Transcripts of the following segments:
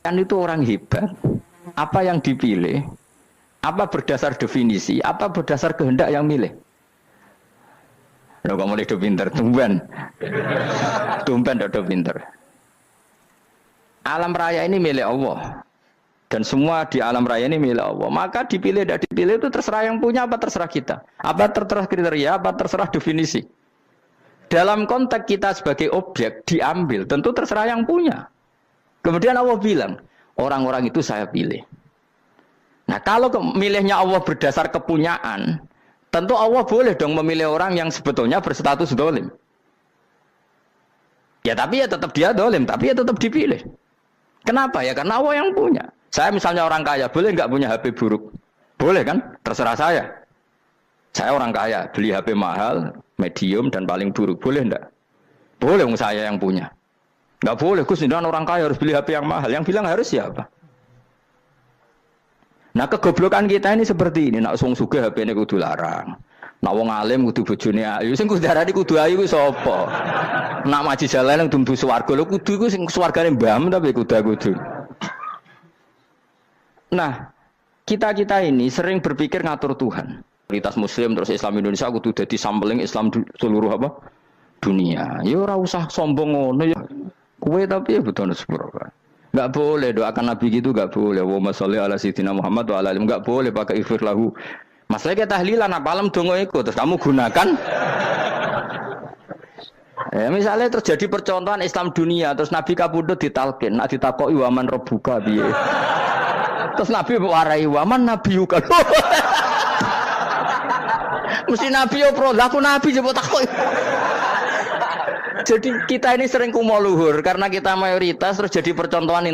Kan itu orang hebat. Apa yang dipilih? Apa berdasar definisi? Apa berdasar kehendak yang milih? Lo kamu udah pinter, tumben. Tumben udah pinter. Alam raya ini milik Allah. Dan semua di alam raya ini milik Allah. Maka dipilih tidak dipilih itu terserah yang punya apa terserah kita. Apa terserah kriteria, apa terserah definisi. Dalam konteks kita sebagai objek diambil, tentu terserah yang punya. Kemudian Allah bilang, orang-orang itu saya pilih. Nah kalau milihnya Allah berdasar kepunyaan, tentu Allah boleh dong memilih orang yang sebetulnya berstatus dolim. Ya tapi ya tetap dia dolim, tapi ya tetap dipilih. Kenapa ya? Karena Allah yang punya. Saya misalnya orang kaya, boleh nggak punya HP buruk? Boleh kan? Terserah saya. Saya orang kaya, beli HP mahal, medium dan paling buruk. Boleh enggak? Boleh saya yang punya. Nggak boleh, Gus, orang kaya harus beli HP yang mahal. Yang bilang harus siapa? Nah kegoblokan kita ini seperti ini. Nak wong sugih HP ini kudu larang. Nak wong alim kudu bojone ayu. Sing kudu darani kudu ayu ku sapa? Nak maji jalan yang dumbu swarga lho kudu iku sing swargane mbam tapi kudu. Nah, kita ini sering berpikir ngatur Tuhan. Komunitas Muslim terus Islam Indonesia kudu dadi sampling Islam seluruh apa? Dunia. Ya ora usah sombong ngono ya. Kowe tapi ya betul sepuro. Enggak boleh doakan Nabi gitu, enggak boleh. Wa sholli ala sayyidina Muhammad wa ala alihi, enggak boleh pakai ighfir lahu. Masalah kita tahlilan apa alam donga iku terus kamu gunakan. Ya, misalnya terjadi percontohan Islam dunia terus Nabi kapundhut ditalkin, nak ditakoki waman rabbuka piye. Terus Nabi warai waman nabiyuka. Mesti Nabi yo pro, lah aku Nabi coba takoki. Jadi kita ini sering kumo luhur karena kita mayoritas terus jadi percontohan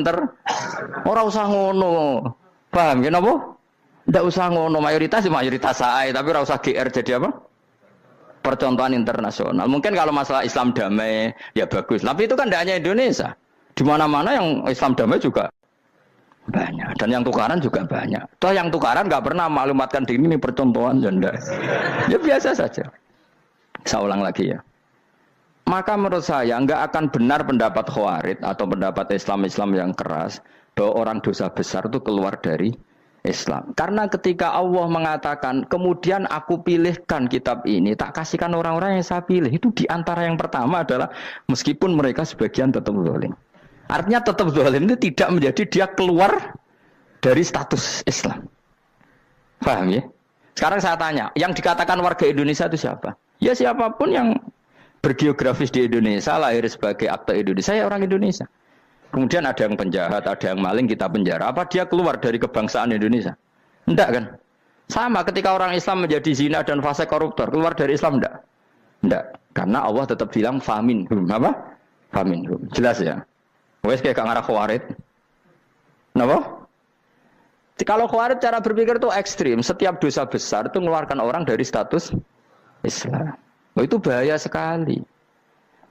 Ora usah ngono. Paham ya napa? Ndak usah ngono, mayoritas saya, tapi ora usah GR jadi apa? Percontohan internasional. Mungkin kalau masalah Islam damai ya bagus, tapi itu kan tidak hanya Indonesia. Di mana-mana yang Islam damai juga banyak dan yang tukaran juga banyak. Toh yang tukaran nggak pernah maklumatkan diri ini percontohan janda. Ya biasa saja. Saya ulang lagi ya. Maka menurut saya nggak akan benar pendapat Khawarij atau pendapat Islam yang keras bahwa orang dosa besar itu keluar dari Islam. Karena ketika Allah mengatakan kemudian aku pilihkan kitab ini tak kasihkan orang-orang yang saya pilih, itu diantara yang pertama adalah meskipun mereka sebagian tetap zalim. Artinya tetap zalim itu tidak menjadi dia keluar dari status Islam. Paham ya? Sekarang saya tanya, yang dikatakan warga Indonesia itu siapa? Ya siapapun yang bergeografis di Indonesia, lahir sebagai akte Indonesia, ya orang Indonesia. Kemudian ada yang penjahat, ada yang maling, kita penjara. Apa dia keluar dari kebangsaan Indonesia? Enggak kan? Sama ketika orang Islam menjadi zina dan fasik koruptor, keluar dari Islam enggak? Enggak. Karena Allah tetap bilang famin. Apa? Famin. Jelas ya? Wes kayak ngarah Khawarij. Kenapa? Kalau Khawarij cara berpikir itu ekstrim. Setiap dosa besar itu mengeluarkan orang dari status Islam. Oh, itu bahaya sekali.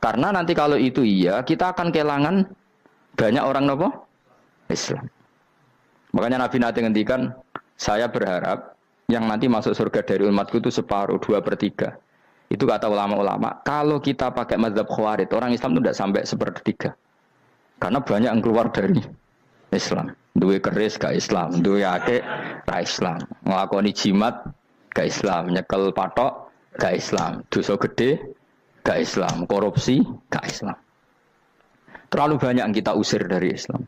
Karena nanti kalau itu iya, kita akan kehilangan banyak orang nopo Islam. Makanya Nabi nanti ngendikan, saya berharap yang nanti masuk surga dari umatku itu separuh, 2/3. Itu kata ulama-ulama. Kalau kita pakai mazhab Khawarij, orang Islam itu tidak sampai 1/3. Karena banyak yang keluar dari Islam. Duwe keris gak Islam, duwe akeh gak Islam, nglakoni jimat gak Islam, nyekel patok gak Islam, dosa gede gak Islam, korupsi gak Islam. Terlalu banyak yang kita usir dari Islam.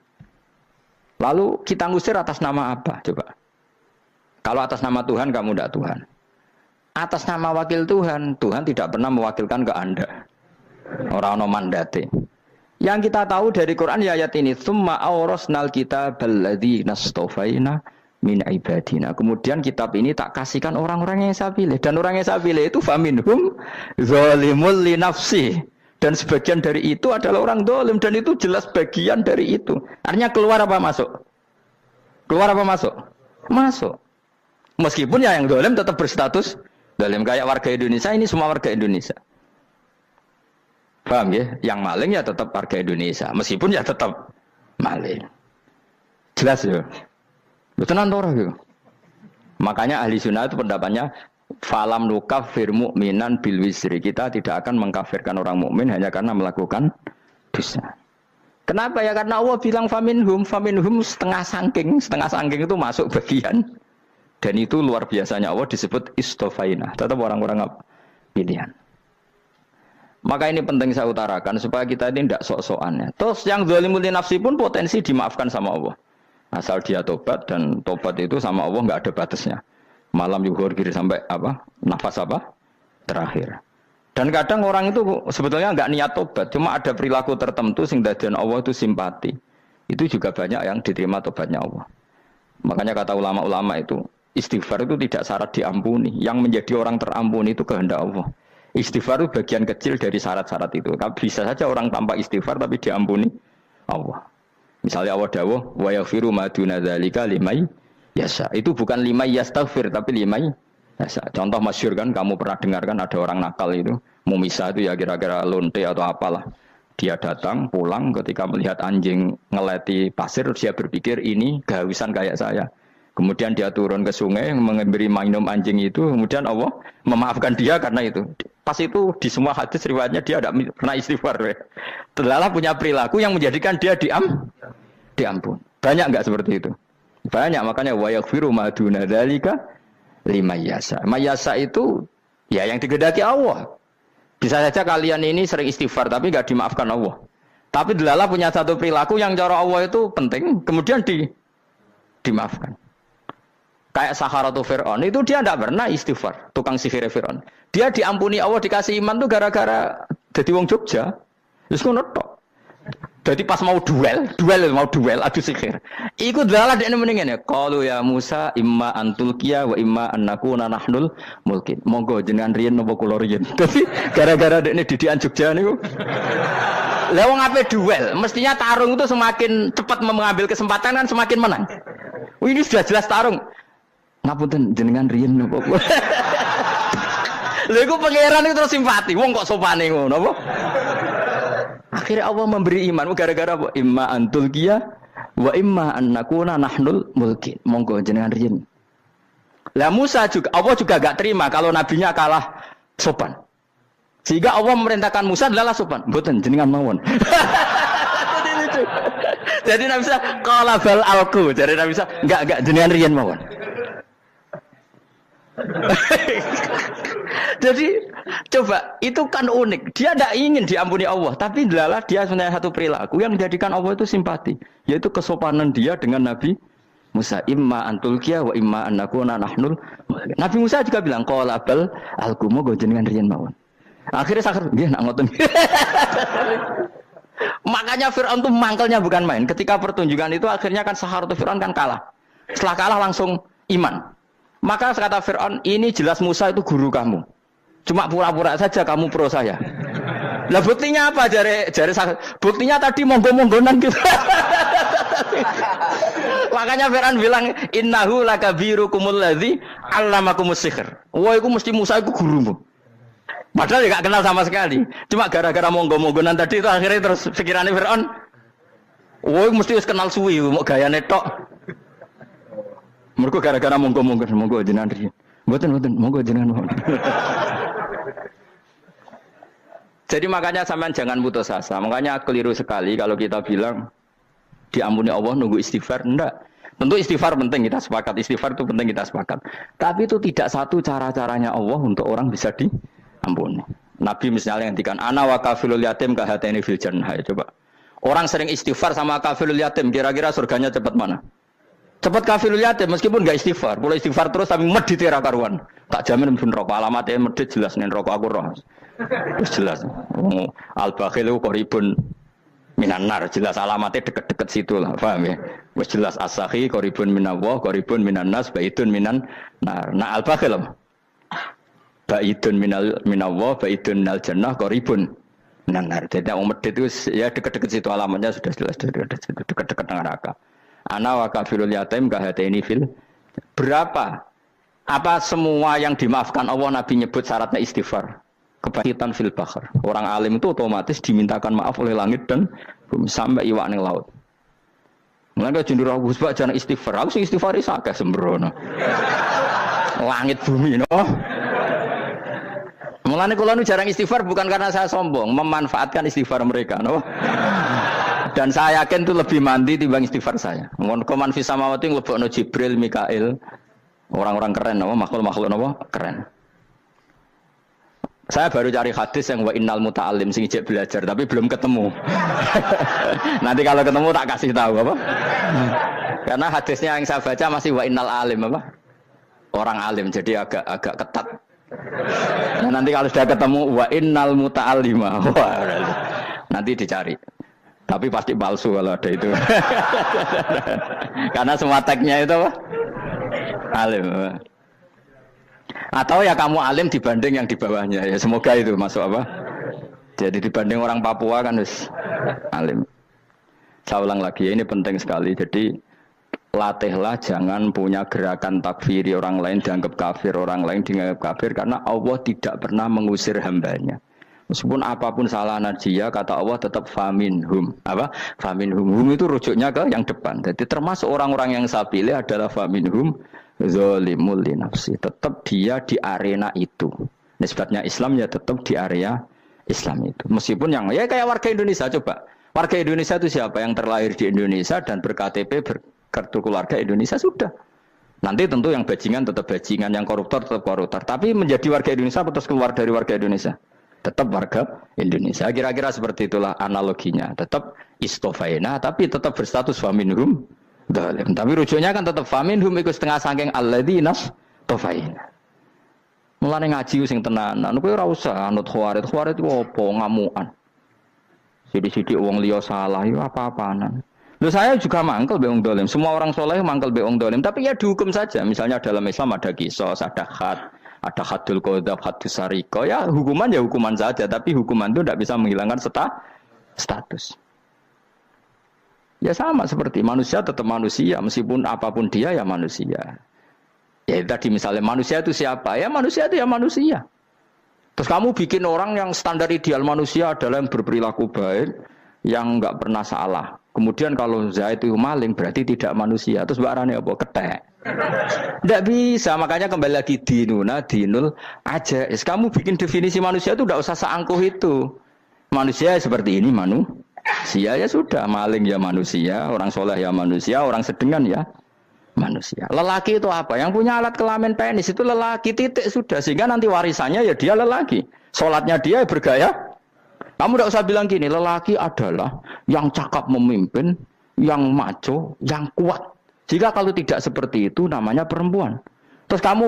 Lalu kita ngusir atas nama apa? Coba. Kalau atas nama Tuhan kamu tidak Tuhan. Atas nama wakil Tuhan, Tuhan tidak pernah mewakilkan ke Anda. Orang-orang mandate. Yang kita tahu dari Quran ya ayat ini, tsumma awrasnal kitabal ladzina astafaina min ibadina. Kemudian kitab ini tak kasihkan orang-orang yang saya pilih, dan orang yang saya pilih itu faminhum zalimul li nafsi, dan sebagian dari itu adalah orang zalim, dan itu jelas bagian dari itu. Artinya keluar apa masuk? Keluar apa masuk? Masuk. Meskipun ya yang zalim tetap berstatus zalim, kayak warga Indonesia ini semua warga Indonesia. Paham ya? Yang maling ya tetap warga Indonesia, meskipun ya tetap maling. Jelas ya? Betulan ora gitu. Makanya ahli sunnah itu pendapatnya falam nukafir mu'minan bil wisri. Kita tidak akan mengkafirkan orang mukmin hanya karena melakukan dosa. Kenapa ya? Karena Allah bilang faminhum setengah sangking itu masuk bagian. Dan itu luar biasanya Allah disebut istofaina. Tetap orang-orang pilihan. Maka ini penting saya utarakan supaya kita ini tidak sok-sokan ya. Terus yang zalimul nafsi pun potensi dimaafkan sama Allah. Asal dia tobat dan tobat itu sama Allah nggak ada batasnya. Malam yuhur kiri sampai apa? Nafas apa? Terakhir. Dan kadang orang itu sebetulnya nggak niat tobat, cuma ada perilaku tertentu sehingga dan Allah itu simpati. Itu juga banyak yang diterima tobatnya Allah. Makanya kata ulama-ulama itu, istighfar itu tidak syarat diampuni. Yang menjadi orang terampuni itu kehendak Allah. Istighfar itu bagian kecil dari syarat-syarat itu. Bisa saja orang tanpa istighfar tapi diampuni Allah. Misalnya Allah dawuh, wa yaghfiru ma duna dzalika limay yasha. Itu bukan limay yastaghfir tapi limay yasha. Contoh masyhur kan, kamu pernah dengar kan ada orang nakal itu, mumisa itu ya kira-kira lonte atau apalah. Dia datang, pulang ketika melihat anjing ngeleti pasir, dia berpikir ini kehausan kayak saya. Kemudian dia turun ke sungai, memberi minum anjing itu, kemudian Allah memaafkan dia karena itu. Pas itu di semua hadis riwayatnya dia tidak pernah istighfar. Terlalu punya perilaku yang menjadikan dia diampun. Banyak enggak seperti itu? Banyak, makanya wa yaghfiru ma duna dzalika liman yasha. Mayasa itu ya yang digedaki Allah. Bisa saja kalian ini sering istighfar tapi enggak dimaafkan Allah. Tapi delala punya satu perilaku yang cara Allah itu penting, kemudian dimaafkan. Kayak Saharatu Fir'aun itu dia tidak pernah istighfar, tukang sihir Fir'aun. Dia diampuni Allah dikasih iman tuh gara-gara jadi wong Jogja. Terus ngono tok. Jadi pas mau duel adu sihir. Iku dalah dekne mendingan ya. Qalu ya Musa imma antulqiya wa imma annakuna nahnul mulkin. Monggo jenengan riyen napa kula riyen. Dadi gara-gara dekne didikan Jogja niku. Lah wong ape duel, mestinya tarung itu semakin cepat mengambil kesempatan kan semakin menang. Ini sudah jelas tarung. Ngapunten jenengan riyen napa kula. Lha iku pangeran itu terus simpati. Wong kok sopane ngono apa? Akhirnya Allah memberi iman gara-gara apa? Imma antulqiya wa imma annakuna nahnul mulkin. Monggo jenengan riyen. Lah Musa juga Allah juga enggak terima kalau nabinya kalah sopan. Sehingga Allah memerintahkan Musa adalah sopan. Mboten jenengan mawon. Jadi Nabi Musa qala bal alqu. Jadi Nabi Musa enggak jenengan riyen mawon. Jadi coba itu kan unik. Dia tidak ingin diampuni Allah, tapi adalah dia sebenarnya satu perilaku yang menjadikan Allah itu simpati, yaitu kesopanan dia dengan Nabi Musa. Imma antulqiya wa imma annakuna nahnul. Nabi Musa juga bilang qala bal alqumu go jenengan riyen mawon. Akhirnya sakar nggih nak ngoten. Makanya Firaun itu mangkelnya bukan main. Ketika pertunjukan itu akhirnya kan Saharatu Firaun kan kalah. Setelah kalah langsung iman. Maka kata Fir'aun, ini jelas Musa itu guru kamu. Cuma pura-pura saja kamu pro saya. Lah buktinya apa? Jare buktinya tadi monggo-monggonan gitu. Makanya Fir'aun bilang, innahu lakabirukumul ladzi 'allamakumus sihr. Wah, itu mesti Musa itu gurumu. Padahal dia enggak kenal sama sekali. Cuma gara-gara monggo-monggonan tadi itu akhirnya terus pikirannya Fir'aun, wah, mesti wis kenal suwi, mau gayane tok. Mergo gara-gara monggo jenengan riyen. Mboten monggo jenengan mawon. Jadi makanya sampean jangan putus asa. Makanya keliru sekali kalau kita bilang diampuni Allah nunggu istighfar. Enggak. Tentu istighfar penting, kita sepakat. Istighfar itu penting, kita sepakat. Tapi itu tidak satu cara-caranya Allah untuk orang bisa diampuni. Nabi misalnya ngendikan ana wa kafilul yatim ka hatani fil jannah. Coba. Orang sering istighfar sama kafilul yatim, kira-kira surganya cepat mana? Cepat kafirul yatim meskipun enggak istighfar, boleh istighfar terus tapi medit ra karuan. Tak jamin mlebu neraka, alamatnya medit jelas ning neraka aku roh. Wis jelas. Al bakhilu qaribun minan nar, jelas alamatnya deket-deket situ lah, paham ya? Wis jelas as-sakhi qaribun minallah, qaribun minan nas, baitun minan nar. Nah al bakhil baitun minallah, baitun minal jannah, qaribun minan nar. Jadi wong medit itu ya deket-deket situ alamatnya sudah jelas deket-deket neraka. Ana wa kafirul yatim kahataini fil. Berapa? Apa semua yang dimaafkan Allah Nabi nyebut syaratnya istighfar? Kebahitan fil bahr. Orang alim itu otomatis dimintakan maaf oleh langit dan bumi sampai iwak ning laut. Mulane jendur aku sebab jangan istighfar. Aku sing istighfar is akeh sembrono. Langit bumi no. Mulane kula nu jarang istighfar bukan karena saya sombong, memanfaatkan istighfar mereka no. Dan saya yakin itu lebih mandi timbang istighfar saya. Koman fi samawati nglebokno Jibril, Mikail. Orang-orang keren apa makhluk-makhluk apa keren. Saya baru cari hadis yang wa innal muta'allim sing ijek belajar tapi belum ketemu. Nanti kalau ketemu tak kasih tahu apa? Karena hadisnya yang saya baca masih wa innal alim apa? Orang alim jadi agak ketat. Nah, nanti kalau sudah ketemu wa innal muta'allima. Wah, nanti dicari. Tapi pasti palsu kalau ada itu. Karena semua tagnya itu apa? Alim. Atau ya kamu alim dibanding yang di bawahnya. Ya semoga itu masuk apa? Jadi dibanding orang Papua kan harus alim. Saya ulang lagi ya, ini penting sekali. Jadi latihlah jangan punya gerakan takfiri orang lain dianggap kafir, orang lain dianggap kafir karena Allah tidak pernah mengusir hambanya. Meskipun apapun salah najiyah, kata Allah tetap faminhum. Apa? Faminhum. Hum itu rujuknya ke yang depan. Jadi termasuk orang-orang yang saya pilih adalah faminhum zalimul li nafsi. Tetap dia di arena itu. Nisbatnya Islam ya tetap di area Islam itu. Meskipun yang ya kayak warga Indonesia coba. Warga Indonesia itu siapa? Yang terlahir di Indonesia dan ber-KTP berkartu keluarga Indonesia sudah. Nanti tentu yang bajingan tetap bajingan, yang koruptor tetap koruptor. Tapi menjadi warga Indonesia terus keluar dari warga Indonesia. Tetap warga Indonesia. Kira-kira seperti itulah analoginya. Tetap istofaina, tapi tetap berstatus faminhum dalim. Tapi rujuknya kan tetap faminhum ikut setengah sangking alladzina tofaina. Mulane ngaji sing tenanan. Kowe ora usah anut khawarit. Khawarit itu apa? Ngamukan. Sidik-sidik wong liya salah itu apa-apaanan. Loh saya juga mangkel be wong dolim. Semua orang soleh mangkel be wong dolim. Tapi ya dihukum saja. Misalnya dalam Islam ada kisos, ada had. Ada hadul qadzaf, hadus sariko, ya hukuman saja, tapi hukuman itu tidak bisa menghilangkan status. Ya sama seperti manusia tetap manusia, meskipun apapun dia ya manusia. Ya tadi misalnya manusia itu siapa? Ya manusia itu ya manusia. Terus kamu bikin orang yang standar ideal manusia adalah yang berperilaku baik, yang nggak pernah salah. Kemudian kalau Zaid itu maling berarti tidak manusia. Terus barangnya apa? Ketek. Tidak bisa, makanya kembali lagi dinul aja. Kamu bikin definisi manusia itu tidak usah seangkuh itu. Manusia seperti ini manusia ya sudah, maling ya manusia, orang soleh ya manusia, orang sedengan ya manusia. Lelaki itu apa? Yang punya alat kelamin penis itu lelaki titik sudah, sehingga nanti warisannya ya dia lelaki. Sholatnya dia bergaya. Kamu tidak usah bilang gini, lelaki adalah yang cakap memimpin, yang maco, yang kuat. Jika kalau tidak seperti itu namanya perempuan. Terus kamu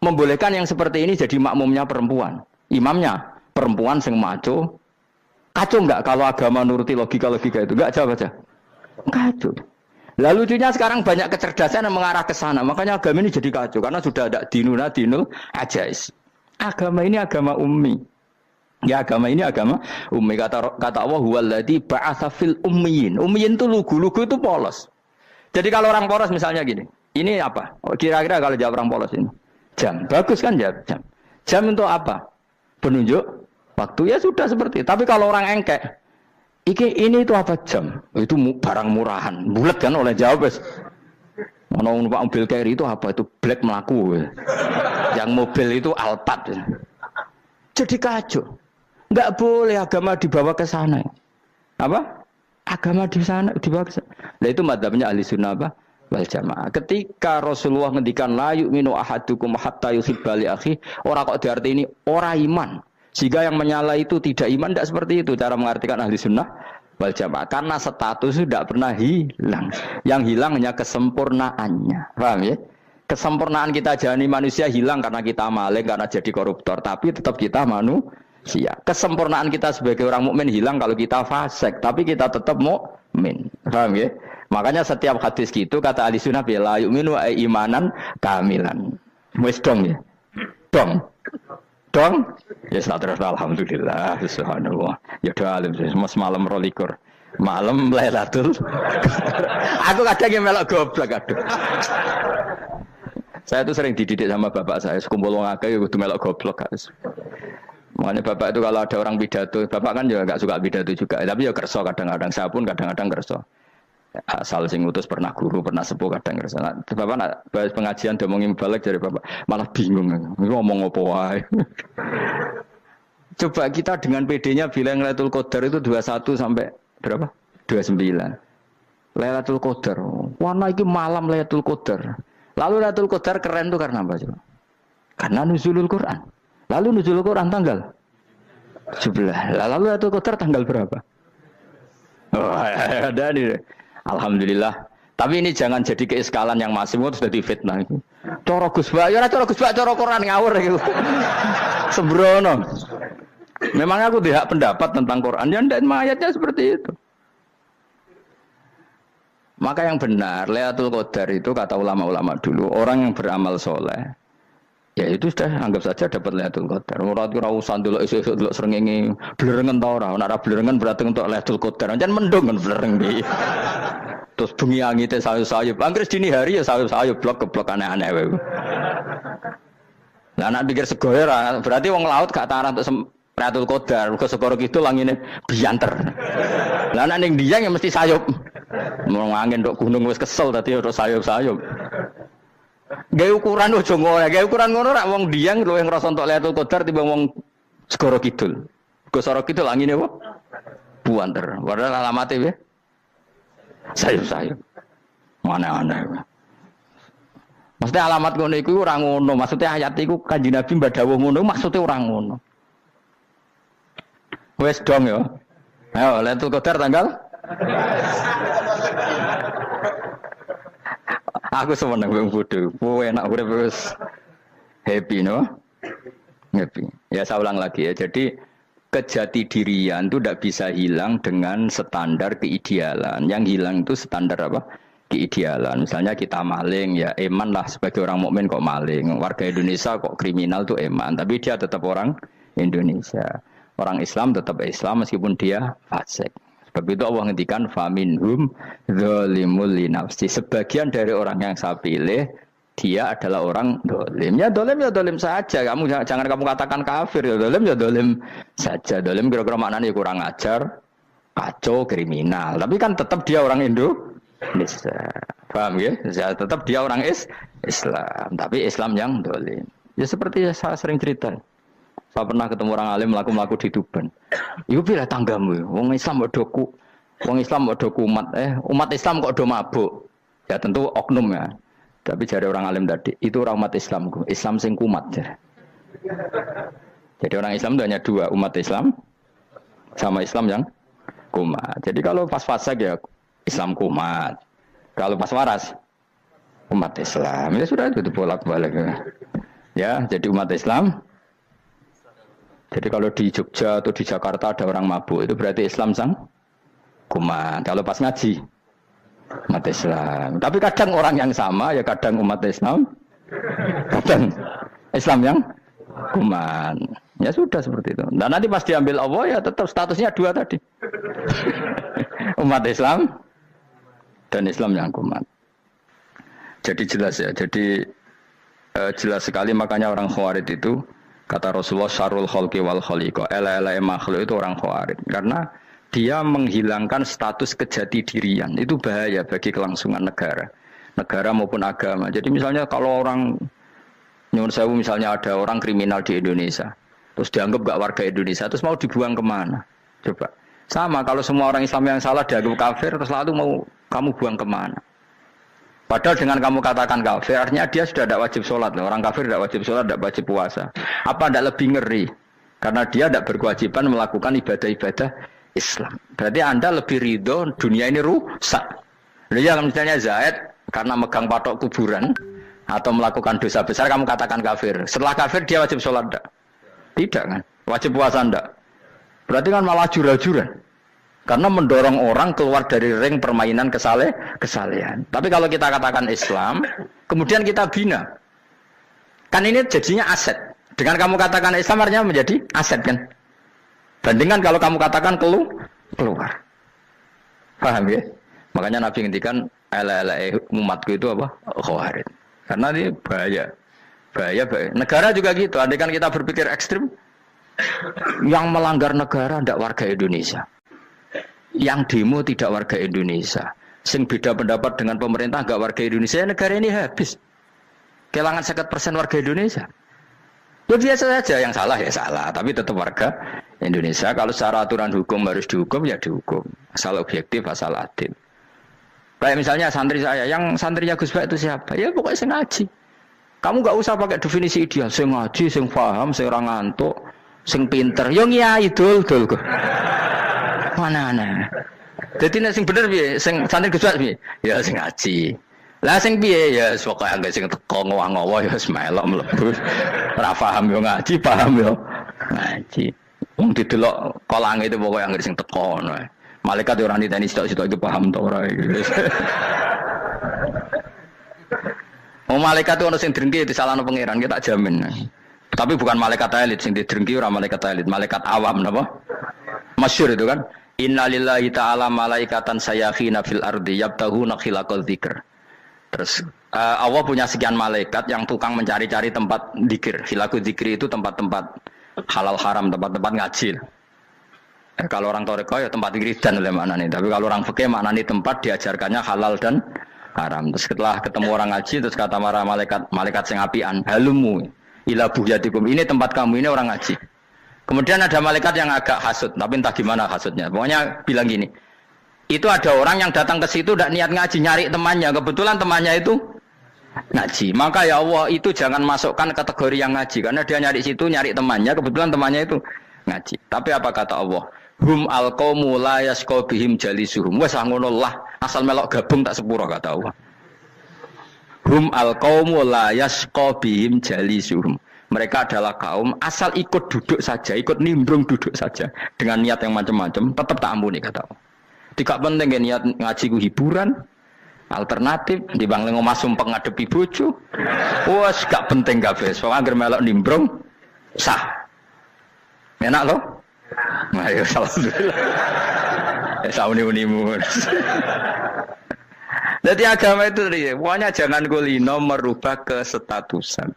membolehkan yang seperti ini jadi makmumnya perempuan. Imamnya perempuan sing maco. Kacau enggak kalau agama nuruti logika-logika itu? Enggak jawab aja. Kacau. Lalu lucunya sekarang banyak kecerdasan yang mengarah ke sana. Makanya agama ini jadi kacau. Karena sudah ada dinul ajais. Agama ini agama ummi. Ya agama ini agama ummi. Kata Allah huwallazi ba'atsa fil ummiyin. Ummiyin itu lugu-lugu itu polos. Jadi kalau orang polos misalnya gini, ini apa? Kira-kira kalau jawab orang polos ini, jam. Bagus kan jawab jam. Jam untuk apa? Penunjuk waktu ya sudah seperti. Tapi kalau orang engkek, ini itu apa jam? Itu barang murahan. Bulat kan oleh jawab. Mau numpak mobil carry itu apa? Itu black melaku. Yang mobil itu Alphard. Jadi kacau. Enggak boleh agama dibawa ke sana. Apa? Agama di sana dibawa ke sana. Nah itu madzhabnya ahli sunnah apa? Wal jamaah. Ketika Rasulullah ngendikan la yu'minu ahadukum hatta yuhibba li akhi, ora kok diarti ini ora iman. Jika yang menyala itu tidak iman, tidak seperti itu cara mengartikan ahli sunnah wal jamaah. Karena status itu tidak pernah hilang. Yang hilang hanya kesempurnaannya. Paham ya? Kesempurnaan kita jadi manusia hilang karena kita maling, karena jadi koruptor. Tapi tetap kita manusia. Kesempurnaan kita sebagai orang mukmin hilang kalau kita fasik, tapi kita tetap mukmin. Paham ya? Makanya setiap hadis gitu kata ahli sunnah la yu'minu imanan kamilan. Wis dong ya. Dong. Ya terus alhamdulillah subhanallah. Ya doa alim semalam 12. Malam Lailatul. Aku kadang yang melok goblok aduh. Saya tuh sering dididik sama bapak saya, sekumpul wong akeh ya kudu melok goblok guys. Makanya bapak itu kalau ada orang pidato, bapak kan juga enggak suka pidato juga, tapi ya kerso kadang-kadang, saya pun kadang-kadang kerso. Asal sing ngutus pernah guru, pernah sepuh kadang kerso. Nah, bapak nak bahas pengajian ngomongin balik dari bapak, malah bingung. Ngomong apa wae. Coba kita dengan PD-nya bilang Lailatul Qadar itu 21 sampai berapa? 29. Lailatul Qadar. Warna iki malam Lailatul Qadar. Lalu Lailatul Qadar keren tuh karena apa coba? Karena nuzulul Quran. Lalu nuzulul Quran tanggal 17. Lalu Lailatul Qadar tanggal berapa? Oh, ada nih. Alhamdulillah. Tapi ini jangan jadi keiskalan yang masih itu sudah difitnah. Coro Gus Bak, ya coro Gus Bak, coro Quran ngawur gitu. Sembrono. Memang aku tidak pendapat tentang Quran, ya dan ayatnya seperti itu. Maka yang benar, Lailatul Qadar itu kata ulama-ulama dulu, orang yang beramal soleh, ya itu sudah anggap saja dapat Lailatul Qadar. Ora usah ndelok esuk-esuk ndelok srengenge blerengen ta ora. Nek ora blerengen berarti untuk Lailatul Qadar. Jan mendung kan blereng iki. Terus bengi angite sayup-sayup. Anggere dini hari ya sayup-sayup blok-blok aneh-aneh wae. Lah nek pikir sego ora, berarti wong laut gak tarah untuk Lailatul Qadar. Mergo segoro kidul angine bianter. Lah nek ning Dieng ya mesti sayup. Mau angin tok gunung wis kesel dadi ora sayup-sayup. Gawe ukuran ojo ngono, gawe ukuran ngono rak wong Dieng luwih ngrasa entuk Lailatul Qadar timbang wong segoro kidul. Go segoro kidul angine apa? Buanter. Padahal alamate piye? Sayup-sayup. Mana-mana. Maksudnya alamat ngono iku ora ngono, maksudnya ayat iku Kanjeng Nabi mbadhawuh ngono, maksudnya ora ngono. Wes dong ya. Ayo Lailatul Qadar tanggal aku seneng wong bodho. Kowe enak urip wis happy no? Happy. Ya saya ulang lagi ya. Jadi kejati dirian itu tidak bisa hilang dengan standar keidealan. Yang hilang itu standar apa? Keidealan. Misalnya kita maling, ya eman lah sebagai orang mukmin kok maling. Warga Indonesia kok kriminal tuh eman, tapi dia tetap orang Indonesia. Orang Islam tetap Islam meskipun dia fasik. Sebab itu Allah ngendikan faminhum zalimul linafsi. Sebagian dari orang yang saya pilih dia adalah orang dolim. Ya dolim saja. Kamu jangan kamu katakan kafir. Ya dolim saja. Dolim kira-kira maknanya kurang ajar, kacau, kriminal. Tapi kan tetap dia orang Indonesia. Paham ya? Tetap dia orang Islam. Tapi Islam yang dolim. Ya seperti saya sering cerita. Saya pernah ketemu orang alim melaku-melaku di Tuban. Iku pilih tanggamu. Wong Islam kok doku. Wong Islam kok doku umat. Umat Islam kok do mabuk. Ya tentu oknum ya. Tapi jari orang alim tadi, itu orang umat Islam. Islam sing kumat. Jadi orang Islam itu hanya dua, umat Islam sama Islam yang kumat. Jadi kalau pas fasik ya Islam kumat. Kalau pas waras umat Islam. Ya sudah itu bolak-balik. Ya, jadi umat Islam. Jadi kalau di Jogja atau di Jakarta ada orang mabuk, itu berarti Islam sang kumat. Kalau pas ngaji umat Islam. Tapi kadang orang yang sama ya kadang umat Islam, kadang Islam yang kuman. Ya sudah seperti itu. Dan nanti pas diambil Allah ya tetap statusnya dua tadi. Umat Islam dan Islam yang kuman. Jadi jelas ya. Jadi jelas sekali makanya orang Khawarij itu kata Rasulullah syarrul khalqi wal khaliqa. Ela-ela makhluk itu orang Khawarij karena dia menghilangkan status kejati dirian. Itu bahaya bagi kelangsungan negara maupun agama. Jadi misalnya kalau orang nyuwun sewu misalnya ada orang kriminal di Indonesia, terus dianggap gak warga Indonesia, terus mau dibuang kemana? Coba. Sama kalau semua orang Islam yang salah dianggap kafir, terus lalu mau kamu buang kemana? Padahal dengan kamu katakan kafir, artinya dia sudah tidak wajib sholat. Orang kafir tidak wajib sholat, tidak wajib puasa. Apa tidak lebih ngeri? Karena dia tidak berkewajiban melakukan ibadah-ibadah Islam. Berarti Anda lebih ridho dunia ini rusak. Ya misalnya Zaid karena megang patok kuburan atau melakukan dosa besar kamu katakan kafir. Setelah kafir dia wajib sholat enggak? Tidak kan? Wajib puasa enggak? Berarti kan malah jura-jura. Karena mendorong orang keluar dari ring permainan kesalehan. Tapi kalau kita katakan Islam, kemudian kita bina. Kan ini jadinya aset. Dengan kamu katakan Islam artinya menjadi aset kan? Bandingkan kalau kamu katakan keluar. Paham ya? Makanya Nabi ngendikan ala-ala umatku itu apa? Khawarij. Karena ini bahaya. Bahaya. Negara juga gitu. Andai kan kita berpikir ekstrim, yang melanggar negara tidak warga Indonesia. Yang demo tidak warga Indonesia. Sing beda pendapat dengan pemerintah enggak warga Indonesia, negara ini habis. Kehilangan 50% warga Indonesia. Ya biasa saja, yang salah ya salah, tapi tetap warga Indonesia. Kalau secara aturan hukum harus dihukum ya dihukum, asal objektif, asal adil. Kayak misalnya santri saya, yang santrinya Gus Bak itu siapa? Ya pokoknya sing ngaji. Kamu nggak usah pakai definisi ideal, sing ngaji, sing paham, sing ora ngantuk, sing pinter. Yo ngiyai dul kok. Mana. Jadi nek sing bener piye? Sing santri Gus Bak piye? Ya sing ngaji. Lah sing piye ya pokoke anggere sing teko ngowah-ngowah ya wis melok mlebu. Ora paham yo ngaji, paham yo ngaji. Wong didelok kolange itu pokoke anggere sing teko ngono. Malaikat ora niteni sitok-sitok iki paham ta ora iki. Oh malaikat itu ono sing drengki disalahno pangeran kita jamin. Tapi bukan malaikat elit sing didrengki ora malaikat elit, malaikat awam napa? Masyhur itu kan. Innalillahi ta'ala malaikatan sayakhina fil ardi yabtahuna khilaqal dzikr. Terus Allah punya sekian malaikat yang tukang mencari-cari tempat dzikir. Khilaqul dzikri itu tempat-tempat halal haram, tempat-tempat ngaji. Kalau orang toreko ya tempat wiridan oleh maknanya. Tapi kalau orang fikih maknanya tempat diajarkannya halal dan haram. Terus setelah ketemu orang ngaji terus kata para malaikat sing apian, halumu ila buhyatikum. Ini tempat kamu, ini orang ngaji. Kemudian ada malaikat yang agak hasud, tapi entah gimana hasudnya. Pokoknya bilang gini, itu ada orang yang datang ke situ tidak niat ngaji, nyari temannya. Kebetulan temannya itu ngaji. Maka ya Allah itu jangan masukkan kategori yang ngaji, karena dia nyari situ, nyari temannya. Kebetulan temannya itu ngaji. Tapi apa kata Allah? Hum alqaumu la yasqa bihim jalisuhum. Wes ngono lah, asal melok gabung tak sepuro kata Allah. Hum alqaumu la yasqa bihim jalisuhum. Mereka adalah kaum asal ikut duduk saja, ikut nimbrung duduk saja dengan niat yang macam-macam, tetap tak ampuni kata Allah. Tidak penting ya niat ngaji ku hiburan, alternatif dibanding ngomah sumpeng ngadepi bojo. Wes gak penting kabeh. Soale anggere melok nimbrung sah. Enak loh? Nah, ya alhamdulillah. Ya sauni-unimu. Jadi agama itu pokoknya jangan kulino merubah kesestatusan.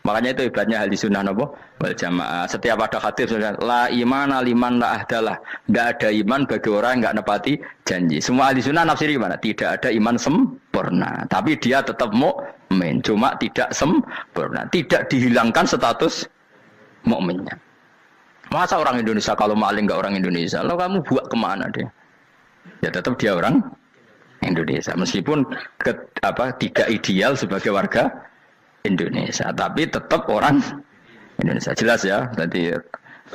Makanya itu hebatnya ahli sunnah napa wal jamaah. Setiap ada hadis la iman liman la ahdalah. Tidak ada iman bagi orang yang enggak nepati janji. Semua ahli sunnah nafsiri gimana? Tidak ada iman sempurna, tapi dia tetap mukmin, cuma tidak sempurna. Tidak dihilangkan status mukminnya. Masa orang Indonesia kalau maling enggak orang Indonesia? Lo kamu buat kemana dia? Ya tetap dia orang Indonesia meskipun tidak ideal sebagai warga Indonesia, tapi tetap orang Indonesia. Jelas ya. Tadi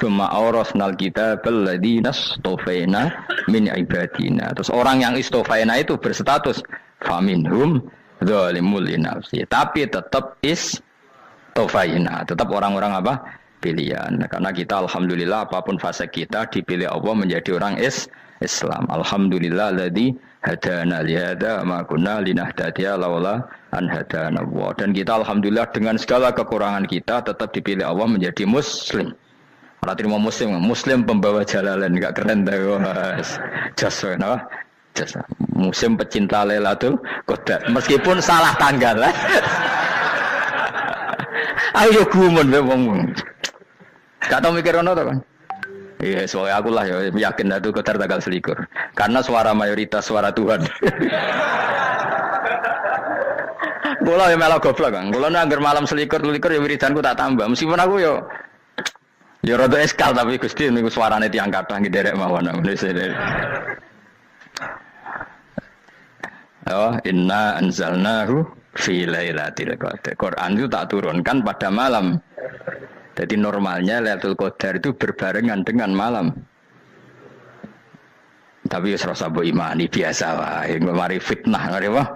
summa awrasnal kitabal ladzina istofaina min ibadina. Terus orang yang istofaina itu berstatus faminhum zalimul linafsi. Tapi tetap istofaina, tetap orang-orang apa? Pilihan. Karena kita alhamdulillah apapun fase kita dipilih Allah menjadi orang Islam. Alhamdulillah alladzi hadana lihada ma kunna linahtadiya laula an hadana Allah. Dan kita alhamdulillah dengan segala kekurangan kita tetap dipilih Allah menjadi muslim. Ora terima muslim pembawa jalalain, enggak keren ta Mas. Jasa napa? Jasa. Muslim pecinta Lailatul Qadar. Meskipun salah tanggal. Ayo gumun wae wong. Gak tau mikir ono to kan? Iya, soalnya aku lah ya yakin itu Qadar tanggal 21. Karena suara mayoritas suara Tuhan. Kula ya melok goblok kan. Kula nek malam 21 ya wiridanku tak tambah. Meskipun aku ya rada eskal tapi Gusti niku suarane tiyang kathah nderek mawon. Oh, inna anzalnahu fi lailatul qadar. Quran itu tak turunkan pada malam. Jadi normalnya Lailatul Qadar itu berbarengan dengan malam. Tapi wis rasa mbok imani biasa wae, mari fitnah ngene wah.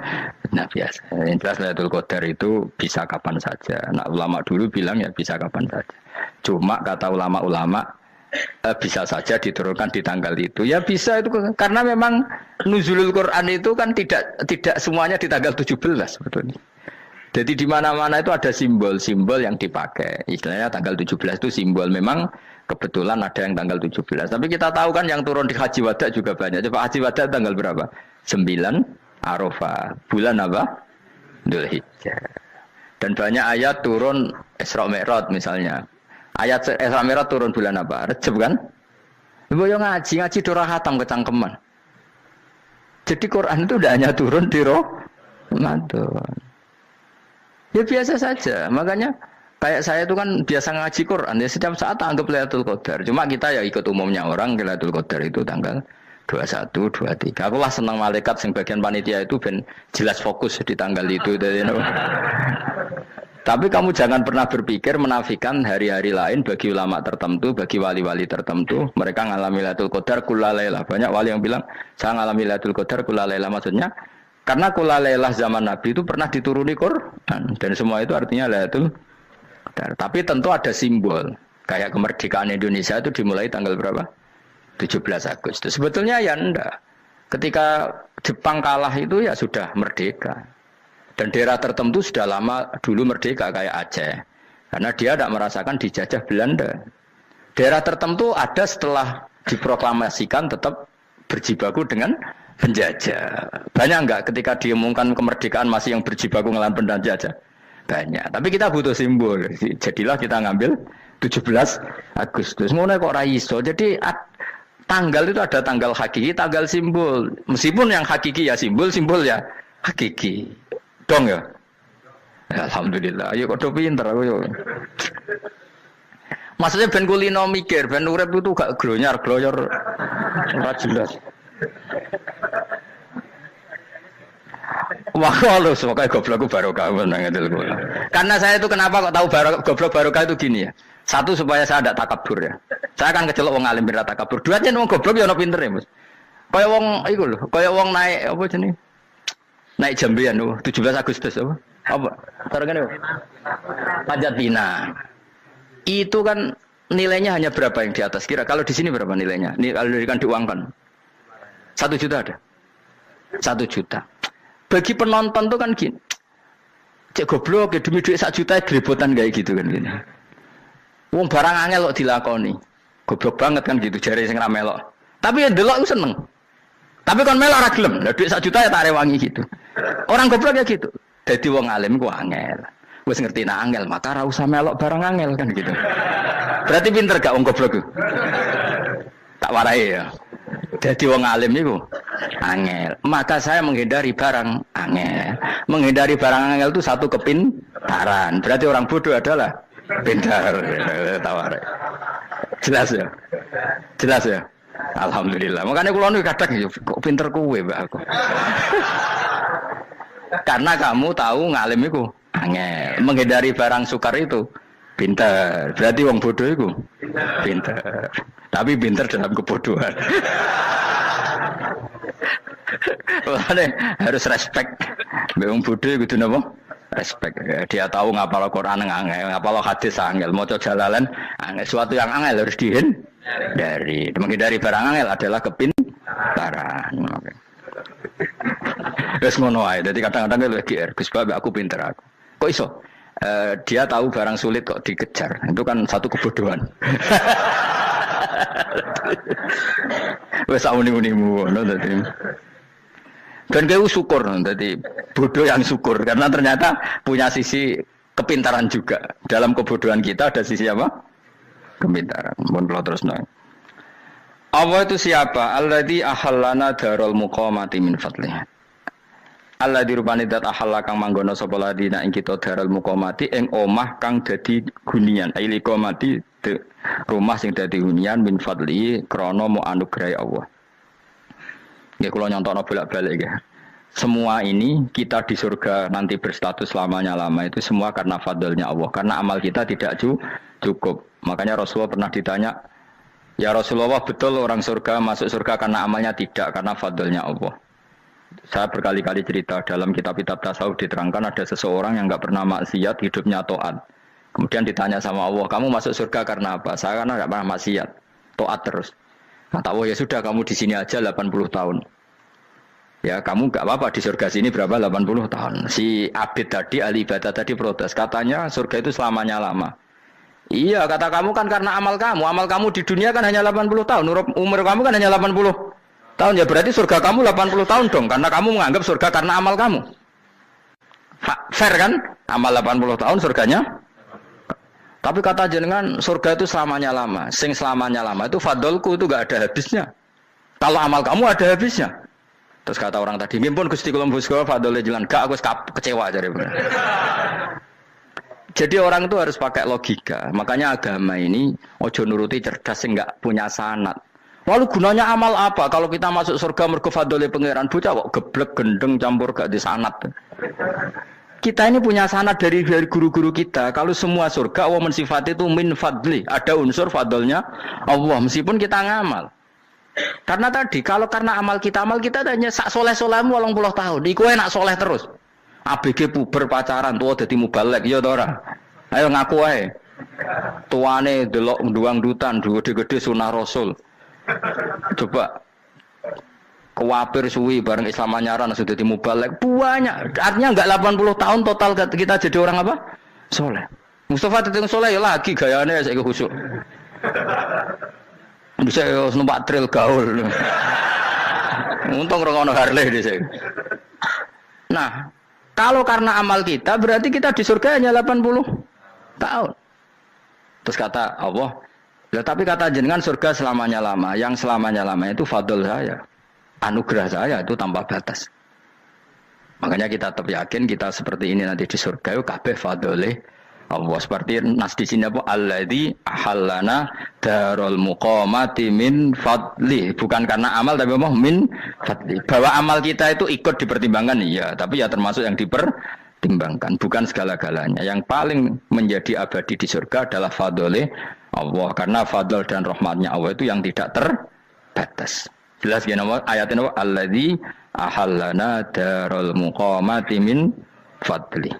Nah biasa. Yang jelas Lailatul Qadar itu bisa kapan saja. Nah ulama dulu bilang ya bisa kapan saja. Cuma kata ulama-ulama bisa saja diturunkan di tanggal itu. Ya bisa itu karena memang nuzulul Quran itu kan tidak semuanya di tanggal 17 sebetulnya. Jadi di mana-mana itu ada simbol-simbol yang dipakai. Istilahnya tanggal 17 itu simbol. Memang kebetulan ada yang tanggal 17. Tapi kita tahu kan yang turun di Haji Wada juga banyak. Coba Haji Wada tanggal berapa? 9 Arafah. Bulan apa? Dzulhijjah. Dan banyak ayat turun Isra Mi'raj misalnya. Ayat Isra Mi'raj turun bulan apa? Rejab kan? Ibu yang ngaji dora khatam kecangkeman. Jadi Quran itu tidak hanya turun di Ramadan. Ya biasa saja. Makanya Kayak saya itu kan biasa ngaji Quran, ya setiap saat anggap Lailatul Qadar. Cuma kita ya ikut umumnya orang, Lailatul Qadar itu tanggal 21, 23. Aku lah senang malaikat yang bagian panitia itu ben jelas fokus di tanggal itu. Tapi kamu jangan pernah berpikir menafikan hari-hari lain bagi ulama tertentu, bagi wali-wali tertentu. Mereka ngalami Lailatul Qadar kulalailah. Banyak wali yang bilang, saya ngalami Lailatul Qadar kulalailah. Maksudnya, karena kulalailah zaman Nabi itu pernah dituruni Quran. Dan semua itu artinya Lailatul Qadar. Tapi tentu ada simbol. Kayak kemerdekaan Indonesia itu dimulai tanggal berapa? 17 Agustus. Sebetulnya ya enggak. Ketika Jepang kalah itu ya sudah merdeka. Dan daerah tertentu sudah lama dulu merdeka kayak Aceh. Karena dia tidak merasakan dijajah Belanda. Daerah tertentu ada setelah diproklamasikan tetap berjibaku dengan penjajah. Banyak enggak ketika diumumkan kemerdekaan masih yang berjibaku ngelawan penjajah? Banyak. Tapi kita butuh simbol. Jadilah kita ngambil 17 Agustus. Ngono kok ra iso. Jadi tanggal itu ada tanggal hakiki, tanggal simbol. Meskipun yang hakiki ya simbol, simbol ya hakiki. Dong ya? Alhamdulillah. Ayo kok do pinter aku yo. Maksudnya ben kulino mikir, ben urip itu gak glonyar-glonyor ora jelas. Wah, lu semoga goblokku barokah menang itu. Karena saya itu kenapa kok tahu goblok barokah itu gini ya. Satu supaya saya tidak takabur ya. Saya akan kecelok wong alim berat takabur. Dua aja wong goblok ya ono pinter ya, Mas. Kaya wong iku lho, kaya wong naik apa jenenge? Naik jambian lho, 17 Agustus apa? Apa? Tarengane apa? Panjat Pinang. Itu kan nilainya hanya berapa yang di atas kira? Kalau di sini berapa nilainya? Kalau diberikan diuangkan. 1 juta ada. 1 juta. Bagi penonton tuh kan gini, cek goblok ya demi duit 1 juta grebotan kayak gitu kan gini. Wong barang angel kok dilakoni, goblok banget kan gitu jari sing ra melok. Tapi ya delok seneng. Tapi kon melok ora gelem, lah duit 1 juta ya tak rewangi gitu. Orang goblok ya gitu. Dadi wong alim ku angel. Wis ngerti nak angel maka ora usah melok barang angel kan gitu. Berarti pinter gak wong goblok ku? Tak warai ya. Jadi wong alim niku angel. Maka saya menghindari barang angel. Menghindari barang angel itu satu kepintaran. Berarti orang bodoh adalah pintar. Tawar. Jelas ya? Jelas ya? Alhamdulillah. Makanya kula niku kadang kok pinter kowe, Mbak aku. Karena kamu tahu ngalim iku angel. Menghindari barang sukar itu pintar. Berarti wong bodoh iku pintar. Tapi pintar dalam kebodohan. Makanya harus respect. Wong bodoh kudu napa? Respect. Dia tahu ngapal Quran angel, ngapal hadis angel, maca jalalan angel. Suatu yang angel harus dihindari. Menghindari barang angel adalah kepintaran. Wes ngono ae. Dadi kadang-kadang lho GR, Gus Bab aku pinter aku. Kok iso? Dia tahu barang sulit kok dikejar. Itu kan satu kebodohan. Wes uni-unimu ngono dadi. Dan kau syukur dadi bodoh yang syukur karena ternyata punya sisi kepintaran juga. Dalam kebodohan kita ada sisi apa? Kepintaran. Mun kula terusno. Allah itu siapa? Alladzi ahallana darul muqamati min fadlih. Alladzi rupane dat ahalla kang manggono sapa ladina ing kita darul muqamati ing omah kang dadi hunian. Aili qamati rumah sing dadi hunian min fadli krana mu anugrahi Allah. Nggih kula nyontokno bolak-balik nggih. Semua ini kita di surga nanti berstatus lamanya-lama itu semua karena fadlnya Allah. Karena amal kita tidak cukup. Makanya Rasulullah pernah ditanya, "Ya Rasulullah, betul orang surga masuk surga karena amalnya tidak karena fadlnya Allah?" Saya berkali-kali cerita dalam kitab-kitab tasawuf diterangkan ada seseorang yang enggak pernah maksiat, hidupnya taat. Kemudian ditanya sama Allah, "Kamu masuk surga karena apa?" "Saya karena enggak pernah maksiat, taat terus." Kata Allah, "Ya sudah kamu di sini aja 80 tahun." Ya kamu enggak apa-apa di surga sini berapa 80 tahun. Si Abid tadi, ahli ibadah tadi protes. Katanya surga itu selamanya lama. Iya, kata kamu kan karena amal kamu. Amal kamu di dunia kan hanya 80 tahun. Umur kamu kan hanya 80 tahun. Ya berarti surga kamu 80 tahun dong. Karena kamu menganggap surga karena amal kamu. Fair kan? Amal 80 tahun surganya. Tapi kata jenengan surga itu selamanya lama. Sing selamanya lama itu fadolku itu gak ada habisnya. Kalau amal kamu ada habisnya. Terus kata orang tadi, "Ngimpun Gusti kula mbusga fadole jalan." Gak, aku kecewa jare. Jadi orang itu harus pakai logika. Makanya agama ini ojo nuruti cerdas sing enggak punya sanad. Lalu gunanya amal apa? Kalau kita masuk surga mergo fadhole pangeran, bocah kok geblek gendeng campur gak di sanad. Kita ini punya sanad dari guru-guru kita. Kalau semua surga wa mensifat itu min fadli, ada unsur fadlnya Allah meskipun kita ngamal. Karena tadi kalau karena amal kita hanya sak soleh-solehmu 80 tahun. Iku enak soleh terus. ABG puber pacaran tua dadi mubalek ya ta ora? Ayo ngaku ae. Tuane delok nduang-dutan gede-gede sunah Rasul. Coba kewapir suwi bareng Islam anyaran sudah dadi mubalek banyak. Artinya enggak 80 tahun total kita jadi orang apa? Soleh. Mustafa teteng soleh ya lagi gayane saiki khusuk. Bisa numpak trail gaul. Untung ora ono Harley dhisik. Nah, kalau karena amal kita, berarti kita di surga hanya 80 tahun. Terus kata Allah, ya, tapi kata jenengan surga selamanya lama. Yang selamanya lama itu fadl saya. Anugerah saya itu tanpa batas. Makanya kita tetap yakin kita seperti ini nanti di surga, kabeh fadlih Allah. Seperti nas di sini apa? Alladzi ahallana darul muqamati min fadli. Bukan karena amal tapi apa? Min fadli. Bahwa amal kita itu ikut dipertimbangkan iya, tapi ya termasuk yang dipertimbangkan, bukan segala-galanya. Yang paling menjadi abadi di surga adalah fadli Allah, karena fadl dan rahmatnya Allah itu yang tidak terbatas. Jelas gini ayatnya apa? Alladzi ahallana darul muqamati min fadli.